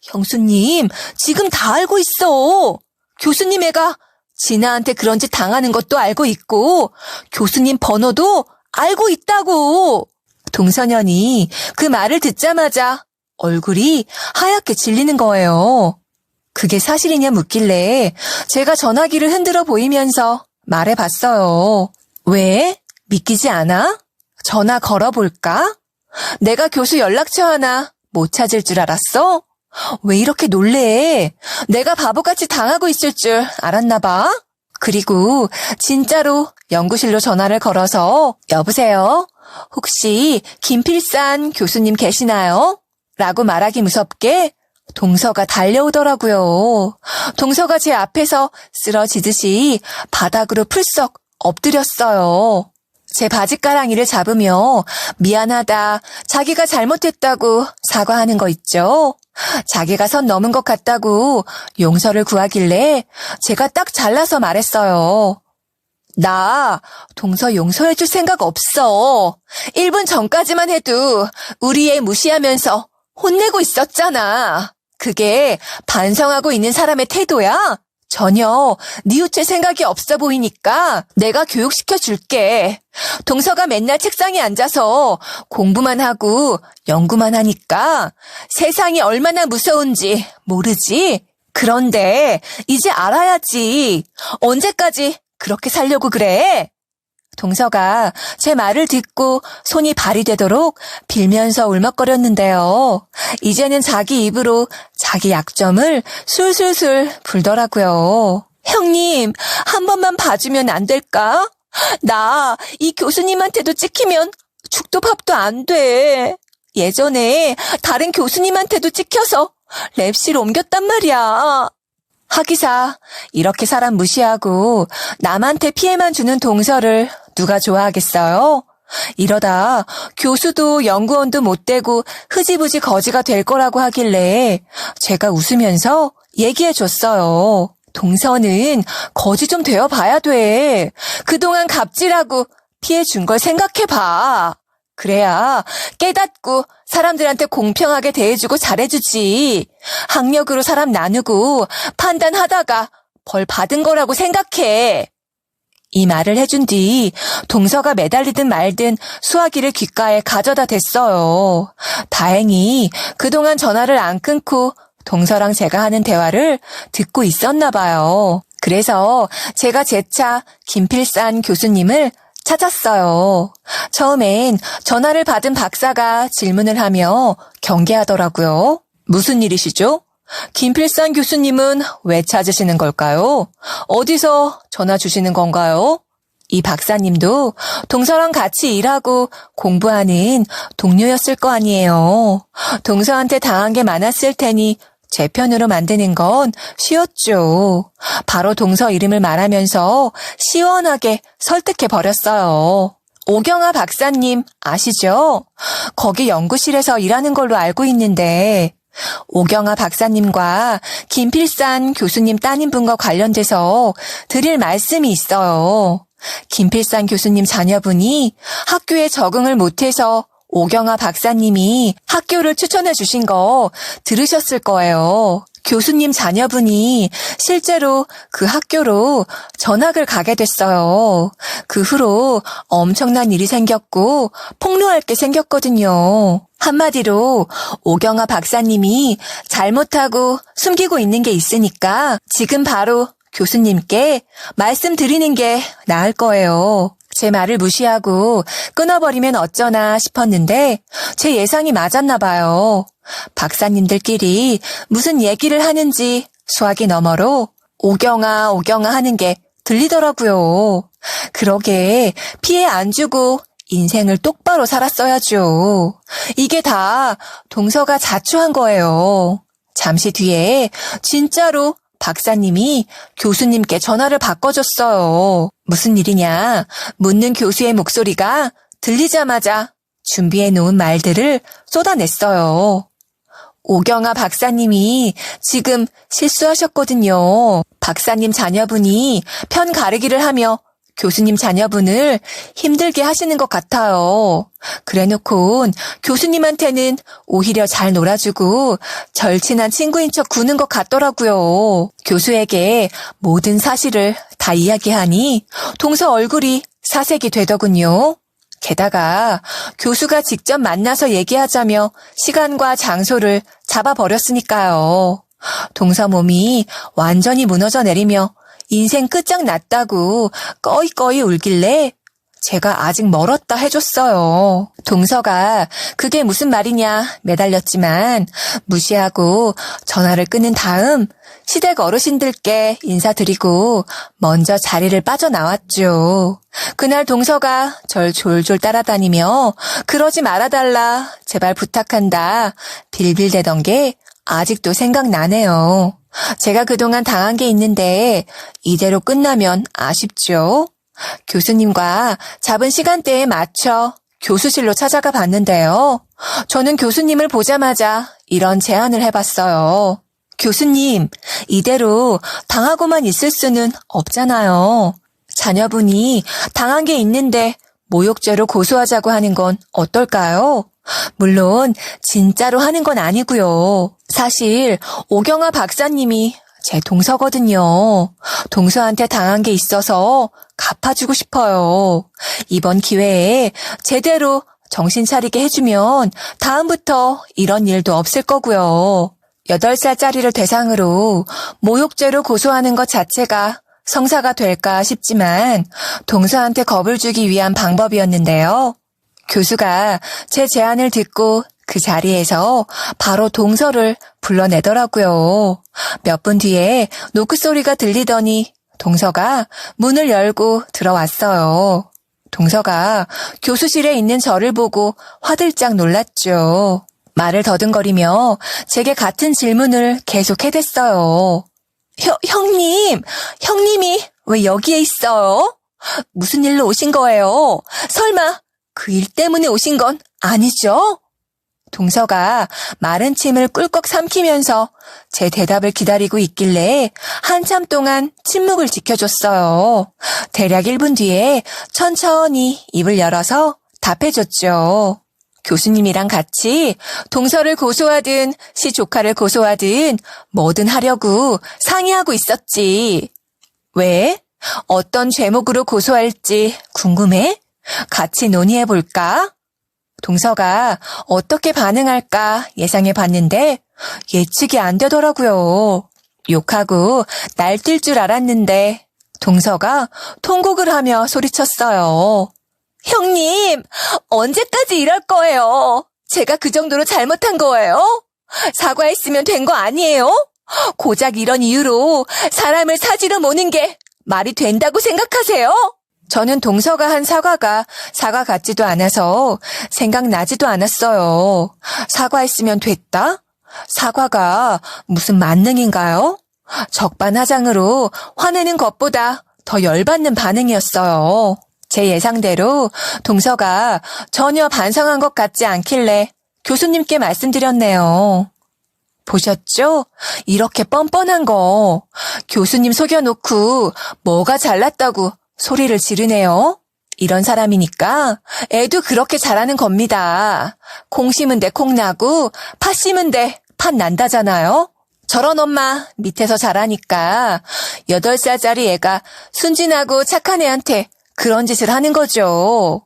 형수님, 지금 다 알고 있어. 교수님 애가 진아한테 그런 짓 당하는 것도 알고 있고 교수님 번호도 알고 있다고. 동서년이 그 말을 듣자마자 얼굴이 하얗게 질리는 거예요. 그게 사실이냐 묻길래 제가 전화기를 흔들어 보이면서 말해봤어요. 왜? 믿기지 않아? 전화 걸어볼까? 내가 교수 연락처 하나 못 찾을 줄 알았어? 왜 이렇게 놀래? 내가 바보같이 당하고 있을 줄 알았나 봐. 그리고 진짜로 연구실로 전화를 걸어서 여보세요? 혹시 김필산 교수님 계시나요? 라고 말하기 무섭게 동서가 달려오더라고요. 동서가 제 앞에서 쓰러지듯이 바닥으로 풀썩 엎드렸어요. 제 바지가랑이를 잡으며 미안하다, 자기가 잘못했다고 사과하는 거 있죠? 자기가 선 넘은 것 같다고 용서를 구하길래 제가 딱 잘라서 말했어요. 나 동서 용서해줄 생각 없어. 1분 전까지만 해도 우리 애 무시하면서 혼내고 있었잖아. 그게 반성하고 있는 사람의 태도야? 전혀 뉘우칠 생각이 없어 보이니까 내가 교육시켜줄게. 동서가 맨날 책상에 앉아서 공부만 하고 연구만 하니까 세상이 얼마나 무서운지 모르지? 그런데 이제 알아야지. 언제까지 그렇게 살려고 그래? 동서가 제 말을 듣고 손이 발이 되도록 빌면서 울먹거렸는데요. 이제는 자기 입으로 자기 약점을 술술술 불더라고요. 형님, 한 번만 봐주면 안 될까? 나 이 교수님한테도 찍히면 죽도 밥도 안 돼. 예전에 다른 교수님한테도 찍혀서 랩실 옮겼단 말이야. 하기사, 이렇게 사람 무시하고 남한테 피해만 주는 동서를 누가 좋아하겠어요? 이러다 교수도 연구원도 못 되고 흐지부지 거지가 될 거라고 하길래 제가 웃으면서 얘기해줬어요. 동서는 거지 좀 되어봐야 돼. 그동안 갑질하고 피해준 걸 생각해봐. 그래야 깨닫고 사람들한테 공평하게 대해주고 잘해주지. 학력으로 사람 나누고 판단하다가 벌 받은 거라고 생각해. 이 말을 해준 뒤 동서가 매달리든 말든 수화기를 귓가에 가져다 댔어요. 다행히 그동안 전화를 안 끊고 동서랑 제가 하는 대화를 듣고 있었나 봐요. 그래서 제가 재차 김필산 교수님을 찾았어요. 처음엔 전화를 받은 박사가 질문을 하며 경계하더라고요. 무슨 일이시죠? 김필산 교수님은 왜 찾으시는 걸까요? 어디서 전화 주시는 건가요? 이 박사님도 동서랑 같이 일하고 공부하는 동료였을 거 아니에요. 동서한테 당한 게 많았을 테니 제 편으로 만드는 건 쉬웠죠. 바로 동서 이름을 말하면서 시원하게 설득해버렸어요. 오경아 박사님 아시죠? 거기 연구실에서 일하는 걸로 알고 있는데 오경아 박사님과 김필산 교수님 따님분과 관련돼서 드릴 말씀이 있어요. 김필산 교수님 자녀분이 학교에 적응을 못해서 오경아 박사님이 학교를 추천해 주신 거 들으셨을 거예요. 교수님 자녀분이 실제로 그 학교로 전학을 가게 됐어요. 그 후로 엄청난 일이 생겼고 폭로할 게 생겼거든요. 한마디로 오경아 박사님이 잘못하고 숨기고 있는 게 있으니까 지금 바로 교수님께 말씀드리는 게 나을 거예요. 제 말을 무시하고 끊어버리면 어쩌나 싶었는데 제 예상이 맞았나 봐요. 박사님들끼리 무슨 얘기를 하는지 수화기 너머로 오경아 오경아 하는 게 들리더라고요. 그러게 피해 안 주고 인생을 똑바로 살았어야죠. 이게 다 동서가 자초한 거예요. 잠시 뒤에 진짜로 박사님이 교수님께 전화를 바꿔줬어요. 무슨 일이냐 묻는 교수의 목소리가 들리자마자 준비해 놓은 말들을 쏟아냈어요. 오경아 박사님이 지금 실수하셨거든요. 박사님 자녀분이 편 가르기를 하며 교수님 자녀분을 힘들게 하시는 것 같아요. 그래놓고 교수님한테는 오히려 잘 놀아주고 절친한 친구인 척 구는 것 같더라고요. 교수에게 모든 사실을 다 이야기하니 동서 얼굴이 사색이 되더군요. 게다가 교수가 직접 만나서 얘기하자며 시간과 장소를 잡아버렸으니까요. 동서 몸이 완전히 무너져 내리며 인생 끝장났다고 꺼이꺼이 울길래 제가 아직 멀었다 해줬어요. 동서가 그게 무슨 말이냐 매달렸지만 무시하고 전화를 끊은 다음 시댁 어르신들께 인사드리고 먼저 자리를 빠져나왔죠. 그날 동서가 절 졸졸 따라다니며 그러지 말아달라 제발 부탁한다 빌빌대던 게 아직도 생각나네요. 제가 그동안 당한 게 있는데 이대로 끝나면 아쉽죠? 교수님과 잡은 시간대에 맞춰 교수실로 찾아가 봤는데요. 저는 교수님을 보자마자 이런 제안을 해봤어요. 교수님, 이대로 당하고만 있을 수는 없잖아요. 자녀분이 당한 게 있는데 모욕죄로 고소하자고 하는 건 어떨까요? 물론 진짜로 하는 건 아니고요. 사실 오경아 박사님이 제 동서거든요. 동서한테 당한 게 있어서 갚아주고 싶어요. 이번 기회에 제대로 정신 차리게 해주면 다음부터 이런 일도 없을 거고요. 8살짜리를 대상으로 모욕죄로 고소하는 것 자체가 성사가 될까 싶지만 동서한테 겁을 주기 위한 방법이었는데요. 교수가 제 제안을 듣고 그 자리에서 바로 동서를 불러내더라고요. 몇 분 뒤에 노크 소리가 들리더니 동서가 문을 열고 들어왔어요. 동서가 교수실에 있는 저를 보고 화들짝 놀랐죠. 말을 더듬거리며 제게 같은 질문을 계속 해댔어요. 형님이 왜 여기에 있어요? 무슨 일로 오신 거예요? 설마 그 일 때문에 오신 건 아니죠? 동서가 마른 침을 꿀꺽 삼키면서 제 대답을 기다리고 있길래 한참 동안 침묵을 지켜줬어요. 대략 1분 뒤에 천천히 입을 열어서 답해줬죠. 교수님이랑 같이 동서를 고소하든 시 조카를 고소하든 뭐든 하려고 상의하고 있었지. 왜? 어떤 죄목으로 고소할지 궁금해? 같이 논의해볼까? 동서가 어떻게 반응할까 예상해 봤는데 예측이 안 되더라고요. 욕하고 날뛸 줄 알았는데 동서가 통곡을 하며 소리쳤어요. 형님, 언제까지 이럴 거예요? 제가 그 정도로 잘못한 거예요? 사과했으면 된 거 아니에요? 고작 이런 이유로 사람을 사지로 모는 게 말이 된다고 생각하세요? 저는 동서가 한 사과가 사과 같지도 않아서 생각나지도 않았어요. 사과했으면 됐다? 사과가 무슨 만능인가요? 적반하장으로 화내는 것보다 더 열받는 반응이었어요. 제 예상대로 동서가 전혀 반성한 것 같지 않길래 교수님께 말씀드렸네요. 보셨죠? 이렇게 뻔뻔한 거. 교수님 속여놓고 뭐가 잘났다고 소리를 지르네요. 이런 사람이니까 애도 그렇게 잘하는 겁니다. 콩 심은 데 콩 나고 팥 심은 데 팥 난다잖아요. 저런 엄마 밑에서 자라니까 8살짜리 애가 순진하고 착한 애한테 그런 짓을 하는 거죠.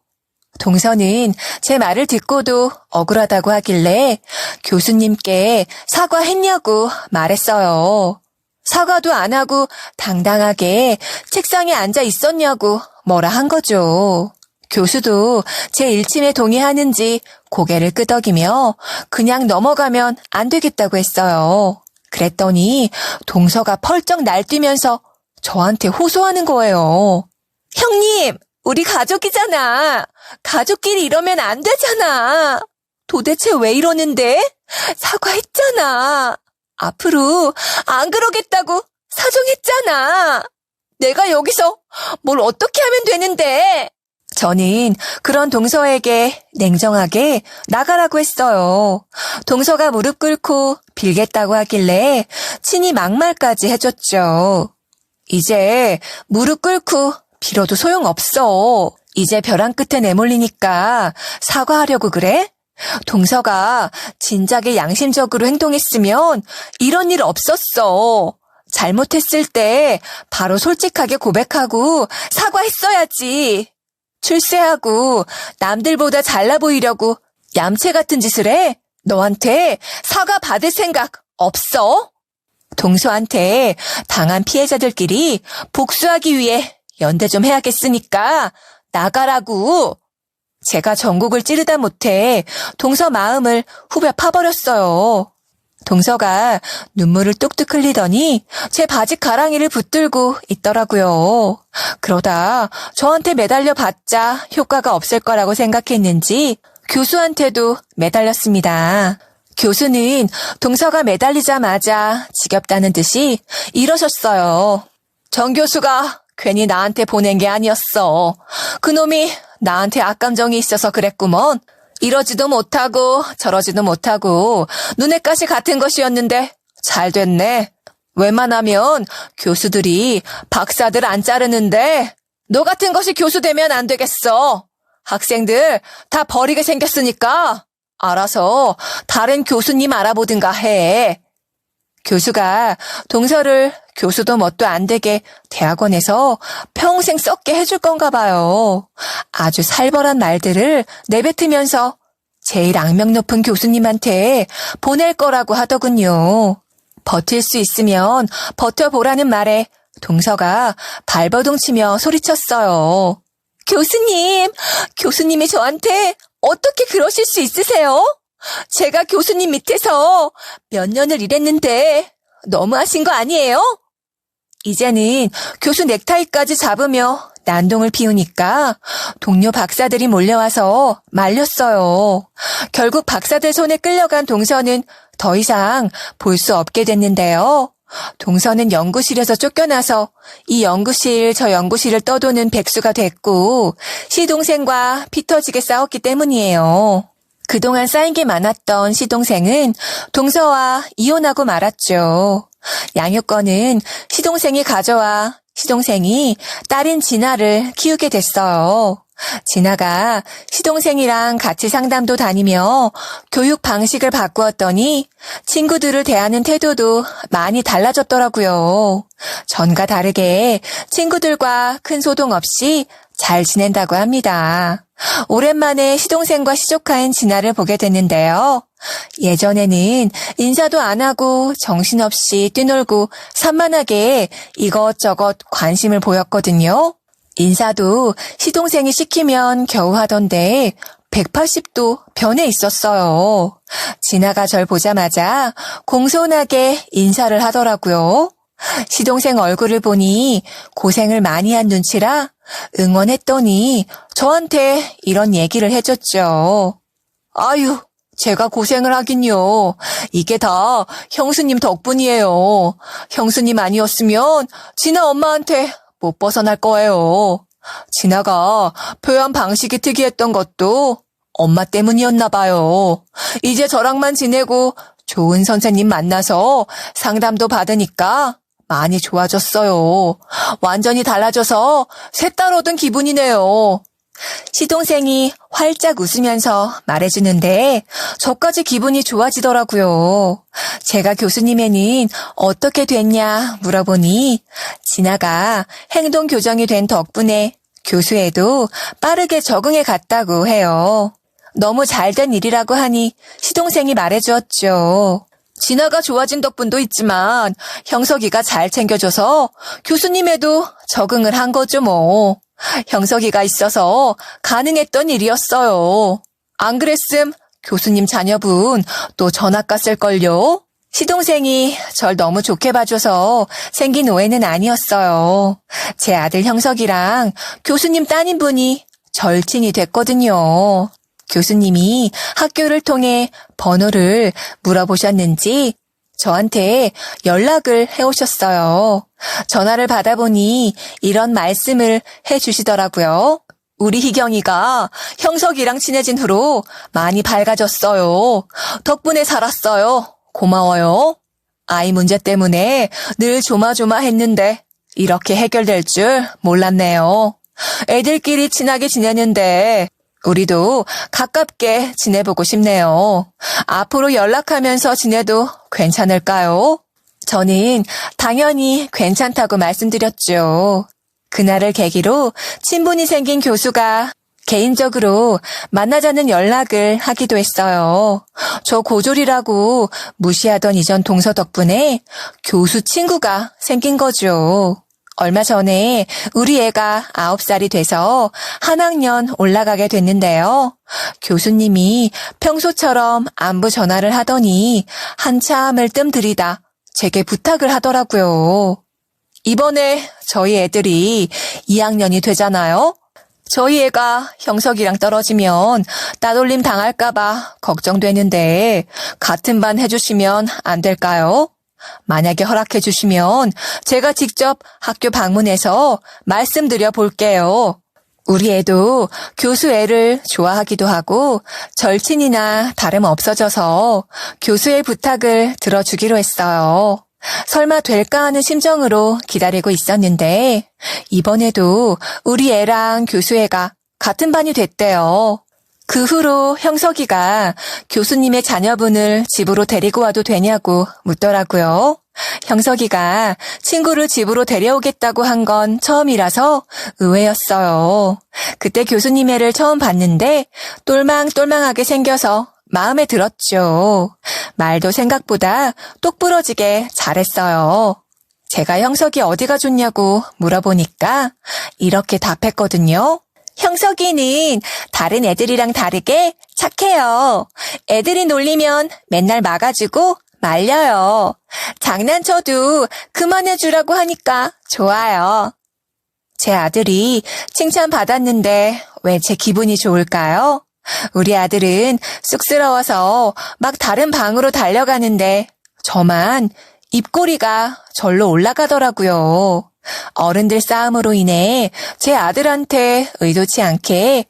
동서는 제 말을 듣고도 억울하다고 하길래 교수님께 사과했냐고 말했어요. 사과도 안 하고 당당하게 책상에 앉아 있었냐고 뭐라 한 거죠. 교수도 제 일침에 동의하는지 고개를 끄덕이며 그냥 넘어가면 안 되겠다고 했어요. 그랬더니 동서가 펄쩍 날뛰면서 저한테 호소하는 거예요. 형님, 우리 가족이잖아. 가족끼리 이러면 안 되잖아. 도대체 왜 이러는데? 사과했잖아. 앞으로 안 그러겠다고 사정했잖아. 내가 여기서 뭘 어떻게 하면 되는데? 저는 그런 동서에게 냉정하게 나가라고 했어요. 동서가 무릎 꿇고 빌겠다고 하길래 친히 막말까지 해줬죠. 이제 무릎 꿇고 빌어도 소용없어. 이제 벼랑 끝에 내몰리니까 사과하려고 그래? 동서가 진작에 양심적으로 행동했으면 이런 일 없었어. 잘못했을 때 바로 솔직하게 고백하고 사과했어야지. 출세하고 남들보다 잘나 보이려고 얌체 같은 짓을 해? 너한테 사과 받을 생각 없어? 동서한테 당한 피해자들끼리 복수하기 위해 연대 좀 해야겠으니까 나가라고. 제가 전곡을 찌르다 못해 동서 마음을 후벼 파버렸어요. 동서가 눈물을 뚝뚝 흘리더니 제 바지 가랑이를 붙들고 있더라고요. 그러다 저한테 매달려 봤자 효과가 없을 거라고 생각했는지 교수한테도 매달렸습니다. 교수는 동서가 매달리자마자 지겹다는 듯이 일어섰어요. 정 교수가 괜히 나한테 보낸 게 아니었어. 그놈이 나한테 악감정이 있어서 그랬구먼. 이러지도 못하고 저러지도 못하고 눈엣 가시 같은 것이었는데 잘 됐네. 웬만하면 교수들이 박사들 안 자르는데 너 같은 것이 교수 되면 안 되겠어. 학생들 다 버리게 생겼으니까 알아서 다른 교수님 알아보든가 해. 교수가 동서를 교수도 뭣도 안 되게 대학원에서 평생 썩게 해줄 건가 봐요. 아주 살벌한 말들을 내뱉으면서 제일 악명 높은 교수님한테 보낼 거라고 하더군요. 버틸 수 있으면 버텨보라는 말에 동서가 발버둥 치며 소리쳤어요. 교수님이 저한테 어떻게 그러실 수 있으세요? 제가 교수님 밑에서 몇 년을 일했는데 너무하신 거 아니에요? 이제는 교수 넥타이까지 잡으며 난동을 피우니까 동료 박사들이 몰려와서 말렸어요. 결국 박사들 손에 끌려간 동서는 더 이상 볼 수 없게 됐는데요. 동서는 연구실에서 쫓겨나서 이 연구실 저 연구실을 떠도는 백수가 됐고 시동생과 피 터지게 싸웠기 때문이에요. 그동안 쌓인 게 많았던 시동생은 동서와 이혼하고 말았죠. 양육권은 시동생이 가져와 시동생이 딸인 진아를 키우게 됐어요. 진아가 시동생이랑 같이 상담도 다니며 교육 방식을 바꾸었더니 친구들을 대하는 태도도 많이 달라졌더라고요. 전과 다르게 친구들과 큰 소동 없이 잘 지낸다고 합니다. 오랜만에 시동생과 시조카인 진아를 보게 됐는데요. 예전에는 인사도 안 하고 정신없이 뛰놀고 산만하게 이것저것 관심을 보였거든요. 인사도 시동생이 시키면 겨우 하던데 180도 변해 있었어요. 진아가 절 보자마자 공손하게 인사를 하더라고요. 시동생 얼굴을 보니 고생을 많이 한 눈치라 응원했더니 저한테 이런 얘기를 해줬죠. 아유, 제가 고생을 하긴요. 이게 다 형수님 덕분이에요. 형수님 아니었으면 진아 엄마한테 못 벗어날 거예요. 진아가 표현 방식이 특이했던 것도 엄마 때문이었나 봐요. 이제 저랑만 지내고 좋은 선생님 만나서 상담도 받으니까 많이 좋아졌어요. 완전히 달라져서 새 딸 얻은 기분이네요. 시동생이 활짝 웃으면서 말해주는데 저까지 기분이 좋아지더라고요. 제가 교수님에는 어떻게 됐냐 물어보니 진아가 행동 교정이 된 덕분에 교수에도 빠르게 적응해 갔다고 해요. 너무 잘된 일이라고 하니 시동생이 말해주었죠. 진아가 좋아진 덕분도 있지만 형석이가 잘 챙겨줘서 교수님에도 적응을 한 거죠 뭐. 형석이가 있어서 가능했던 일이었어요. 안 그랬음 교수님 자녀분 또 전학 갔을걸요? 시동생이 절 너무 좋게 봐줘서 생긴 오해는 아니었어요. 제 아들 형석이랑 교수님 따님분이 절친이 됐거든요. 교수님이 학교를 통해 번호를 물어보셨는지 저한테 연락을 해오셨어요. 전화를 받아보니 이런 말씀을 해주시더라고요. 우리 희경이가 형석이랑 친해진 후로 많이 밝아졌어요. 덕분에 살았어요. 고마워요. 아이 문제 때문에 늘 조마조마했는데 이렇게 해결될 줄 몰랐네요. 애들끼리 친하게 지내는데 우리도 가깝게 지내보고 싶네요. 앞으로 연락하면서 지내도 괜찮을까요? 저는 당연히 괜찮다고 말씀드렸죠. 그날을 계기로 친분이 생긴 교수가 개인적으로 만나자는 연락을 하기도 했어요. 저 고졸이라고 무시하던 이전 동서 덕분에 교수 친구가 생긴 거죠. 얼마 전에 우리 애가 9살이 돼서 한 학년 올라가게 됐는데요. 교수님이 평소처럼 안부 전화를 하더니 한참을 뜸들이다 제게 부탁을 하더라고요. 이번에 저희 애들이 2학년이 되잖아요. 저희 애가 형석이랑 떨어지면 따돌림 당할까봐 걱정되는데 같은 반 해주시면 안 될까요? 만약에 허락해 주시면 제가 직접 학교 방문해서 말씀드려 볼게요. 우리 애도 교수 애를 좋아하기도 하고 절친이나 다름없어져서 교수의 부탁을 들어주기로 했어요. 설마 될까 하는 심정으로 기다리고 있었는데 이번에도 우리 애랑 교수 애가 같은 반이 됐대요. 그 후로 형석이가 교수님의 자녀분을 집으로 데리고 와도 되냐고 묻더라고요. 형석이가 친구를 집으로 데려오겠다고 한 건 처음이라서 의외였어요. 그때 교수님 애를 처음 봤는데 똘망똘망하게 생겨서 마음에 들었죠. 말도 생각보다 똑부러지게 잘했어요. 제가 형석이 어디가 좋냐고 물어보니까 이렇게 답했거든요. 형석이는 다른 애들이랑 다르게 착해요. 애들이 놀리면 맨날 막아주고 말려요. 장난쳐도 그만해주라고 하니까 좋아요. 제 아들이 칭찬받았는데 왜 제 기분이 좋을까요? 우리 아들은 쑥스러워서 막 다른 방으로 달려가는데 저만 입꼬리가 절로 올라가더라고요. 어른들 싸움으로 인해 제 아들한테 의도치 않게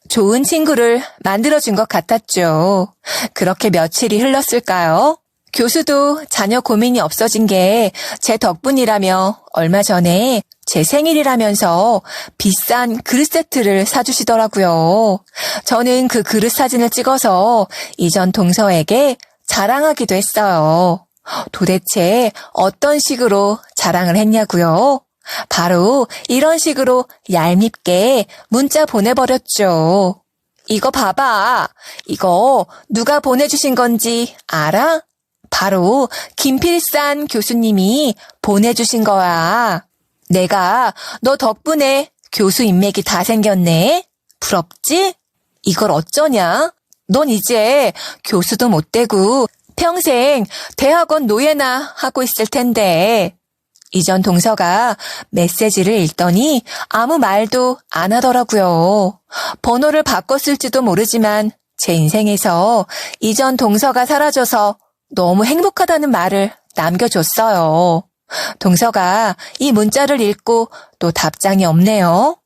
좋은 친구를 만들어준 것 같았죠. 그렇게 며칠이 흘렀을까요? 교수도 자녀 고민이 없어진 게 제 덕분이라며 얼마 전에 제 생일이라면서 비싼 그릇 세트를 사주시더라고요. 저는 그 그릇 사진을 찍어서 이전 동서에게 자랑하기도 했어요. 도대체 어떤 식으로 자랑을 했냐고요? 바로 이런 식으로 얄밉게 문자 보내버렸죠. 이거 봐봐. 이거 누가 보내주신 건지 알아? 바로 김필산 교수님이 보내주신 거야. 내가 너 덕분에 교수 인맥이 다 생겼네. 부럽지? 이걸 어쩌냐? 넌 이제 교수도 못 되고 평생 대학원 노예나 하고 있을 텐데. 이전 동서가 메시지를 읽더니 아무 말도 안 하더라고요. 번호를 바꿨을지도 모르지만 제 인생에서 이전 동서가 사라져서 너무 행복하다는 말을 남겨줬어요. 동서가 이 문자를 읽고 또 답장이 없네요.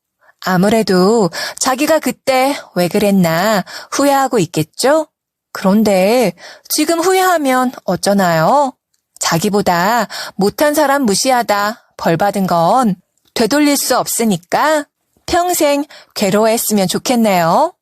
아무래도 자기가 그때 왜 그랬나 후회하고 있겠죠? 그런데 지금 후회하면 어쩌나요? 자기보다 못한 사람 무시하다 벌 받은 건 되돌릴 수 없으니까 평생 괴로워했으면 좋겠네요.